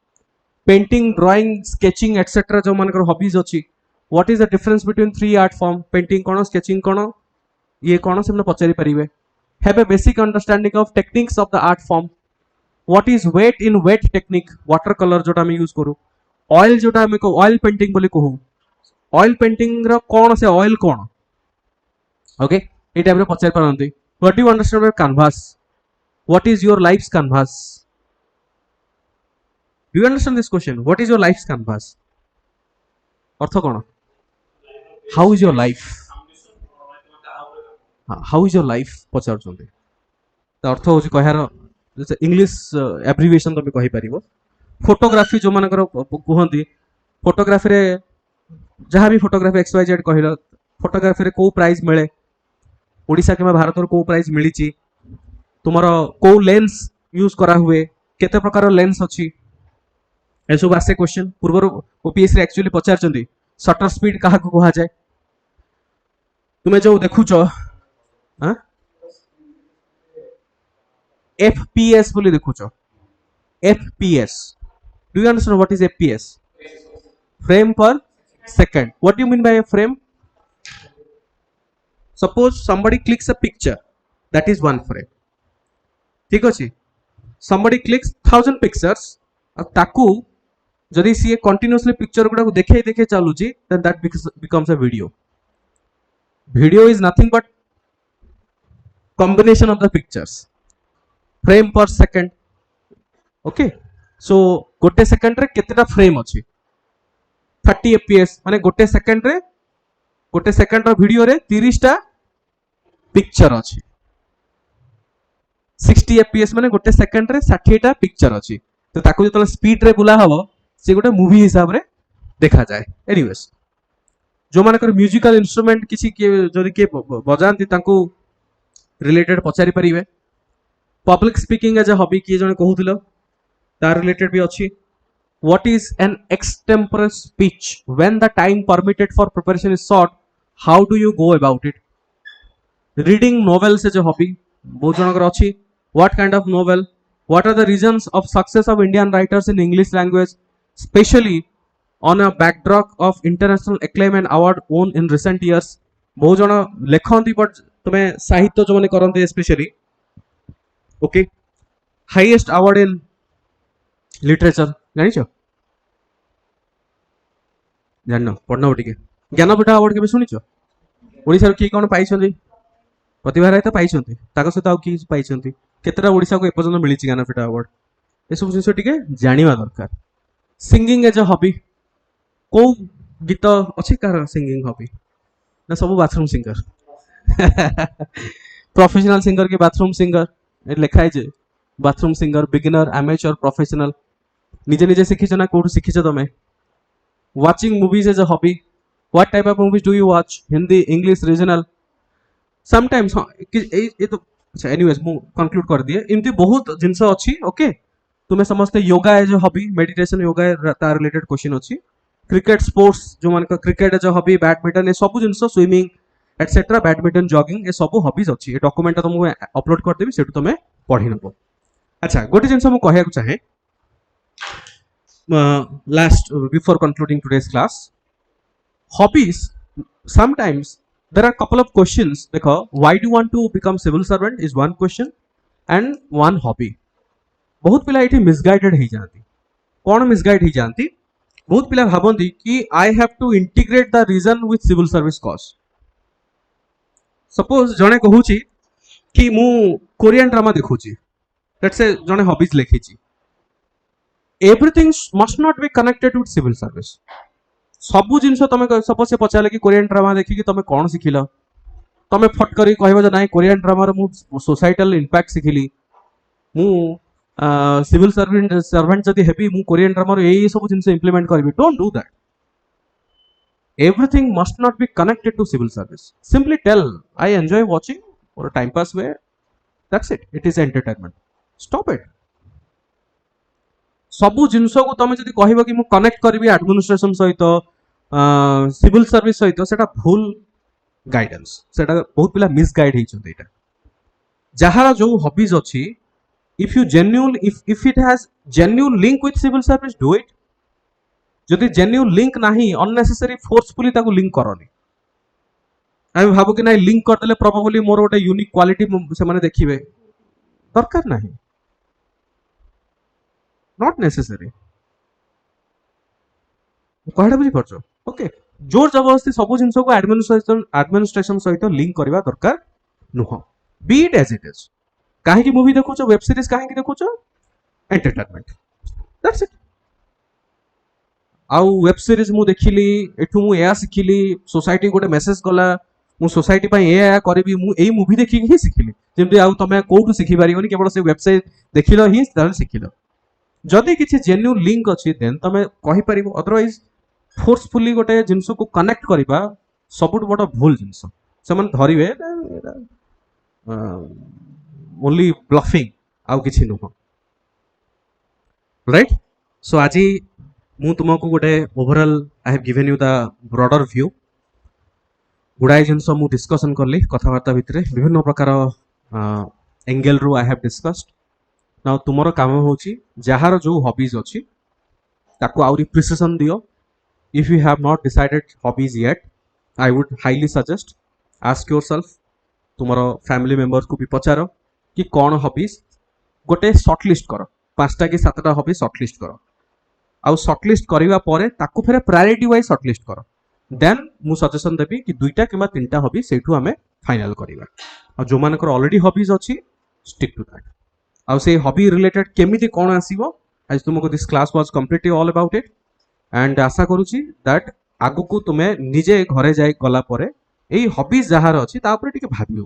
painting drawing sketching etc जो मानकर hobbies अछि what is the difference between three art form painting कोन sketching कोन ये कोन से पचारि परिबे have a basic understanding of techniques of the art form what is wet in wet technique water colour जोटा हम यूज करू ऑयल जोटा हम ऑयल पेंटिंग बोली कहू ऑयल पेंटिंग रो कोन से ऑयल कोन ओके ये टाइप रे पचारि परंती what do you understand about canvas what is your life's canvas do you understand this question what is your life's canvas अर्थ कोन how is your life how is your life पचार अर्थ हूँ कहार इंग्लिश एब्रिविएशन तुम कही पार photography जो मान कहती फोटोग्राफी रे जहाँ भी फोटोग्राफी एक्स वाई जेड कहल फोटोग्राफी रे को प्राइज मिले ओडिशा कि भारत को प्राइज मिली तुम को लेंस यूज करा हुए केते प्रकार लेंस अच्छी सब आसे क्वेश्चन पूर्व ओपीएससी एक्चुअली पचार शटर स्पीड क्या कह जाए तुम्हें जो देखुच एफपीएस बोली देखुच FPS do you understand what is FPS frame per second what do you mean by frame suppose somebody clicks a picture that is one frame ठीक अच्छे somebody clicks 1000 pictures ताकू जदि सी कंटिन्यूअसली पिक्चर गुडा देखे देखे चलुची then that becomes a video video is nothing but combination of the pictures frame per second okay so गोटे second रे केतेटा frame अच्छी 30 fps माने गोटे सेकंड रो वीडियो रे 30 टा पिक्चर अच्छी 60 fps माने गोटे सेकंड रे 60 टा पिक्चर अच्छी तो ताको जतले स्पीड रे बुला हबो से गोटे मूवी हिसाब रे देखा जाए एनीवेज जो मानकर म्यूजिकल इंस्ट्रूमेंट किसी जदि के बजाती तांको रिलेटेड पचारि परिबे public speaking as a hobby किए जने कहूथिलो तार रिलेटेड भी अच्छी what is an extemporal speech when the time permitted for preparation is short how do you go about it reading novels as a hobby बहुत जनकर अच्छी what kind of novel what are the reasons of success of Indian writers in English language specially on a backdrop of international acclaim and award won in recent years बहुत जन लेखती but तुम्हें साहित्य जो मैंने करते specially okay highest award in literature जान जान पढ़ना टे ज्ञानपीठ अवार्ड के शुणी ओडिशा किए कौन पाई प्रतिभा राय तो पाई सहित आउ किए पाई केतेटा ओडिशा को एपर्यंत मिली ज्ञानपीठ अवार्ड ये सब जिन टे जाना दरकार सिंगिंग एज अ हॉबी को गीत अच्छी कार सिंगिंग हॉबी ना सब बाथरूम सिंगर प्रोफेशनल सिंगर के बाथरूम सिंगर लिखाई जे bathroom singer beginner amateur professional निजे निजे शिखीच ना कौट शिखीच तुम watching movies as a hobby what type of movies do you watch Hindi English regional sometimes ये तो अच्छा एनीवेज मु कंक्लूड कर दिए एमती बहुत जिनस अच्छी ओके तुम्हें समस्ते yoga as a hobby meditation yoga तार रिलेटेड क्वेश्चन अच्छी क्रिकेट स्पोर्ट्स जो मान cricket as a hobby badminton ये सब जिन स्विमिंग एटसेट्रा बैडमिंटन जॉगिंग ये सब हॉबीज अच्छी ये डॉक्यूमेंट तुमको अपलोड करदेवी से तुम पढ़ी नब अच्छा गोटे जिन मुझे कहना चाहे last before concluding today's class hobbies sometimes there are couple of questions देखो why do want to become civil servant is one question and one hobby बहुत पिला ये मिसगाइडेड हो जाती कौन मिसगाइड हो जाती बहुत पिला भावती कि I have to integrate the reason with civil service cause suppose जड़े कहूँ कि मु कोरियन ड्रामा देखुची लेट्स से जड़े हॉबीज लिखी everything must not be connected with civil service सबू जिन तुम सपोज से पचारे कि कोरियन ड्रामा देखिकी तुम कौन शिखिल तुम फट कर कह ना कोरियन ड्रामार मु सोसाइटल इंपैक्ट शिखिली मु सिविल सर्वेंट जदि हेबी मु कोरियन ड्रामार यही सब जिन इंप्लीमेंट करी don't do that everything must not be connected to civil service simply tell I enjoy watching और time pass way that's it is entertainment stop it सबू जिनस को तुम जदि कह कि कनेक्ट करी एडमिनिस्ट्रेशन सहित सिविल सर्विस सहित से भूल गाइडेंस से बहुत पिला मिसगाइड होती जहार जो हॉबीज अच्छी if you genuine if it has genuine link with civil service do it जदि जेन्युइन लिंक नाही अननेसेसरी फोर्सफुली ताको लिंक करनी आम भाबू कि ना लिंक करदेले प्रोबेबली मोर गोटे यूनिक क्वालिटी से माने देखिबे दरकार नाही नॉट नेसेसरी कहडा बुझी परछो ओके जोर जबरदस्ती सब जिंस को एडमिनिस्ट्रेशन सहित लिंक करबा दरकार नुह be it as it is काहे की मूवी देखुछो वेब सीरीज काहे की देखुछो एंटरटेनमेंट दैट्स इट आउ वेब सीरीज मु देखिली एठू मु एया सिखिली सोसाइटी गोटे मेसेज गला मु सोसाइटी पई एया करबी मु एई मूवी देखि ही सिखिली जेमति आउ तमे कोठू सिखि पारिबोनी केवल से वेबसाइट देखिलो ही ताल सिखिलो जदि किछि जेन्युइन लिंक अछि देन तमे कहि परिबो अदरवाइज फोर्सफुली गोटे जिंस को कनेक्ट करबा सबुठ बड़ भूल जिंस से मन धरिबे ओनली ब्लफिंग आउ किछि नुह राइट सो आजि मु तुमको गोटे overall I have given you the broader view गुड़ाए जिनस मु डिस्कशन करली कथबार्ता भितर विभिन्न प्रकार एंगल रू आई हैव डिस्कस्ड ना तुमर काम होची जहार जो हॉबीज अछि ताको आउरी प्रिसिजन दियो if you have not decided hobbies yet I would highly suggest ask yourself तुमर फैमिली मेंबर्स को भी पचारो कि कौन हॉबीज गोटे शॉर्ट लिस्ट कर 5टा कि 7टा हॉबी शॉर्ट लिस्ट कर आउ शॉर्ट लिस्ट करबा परे ताको फेरे प्रायोरिटी वाइज शॉर्ट लिस्ट कर देन मु सजेशन देबी कि 2टा किबा 3टा हॉबी सेठू हमें फाइनल करबा आ जो मानकर ऑलरेडी हॉबीज अछि स्टिक टू दैट आउ से हॉबी रिलेटेड केमिति कोन आसीबो आज तुमको this class was completely all about it and आशा करूची दैट आगु को तुमे निजे घरे जाय गला परे एई हॉबीज जहार अछि ता ऊपर टिके भाबियो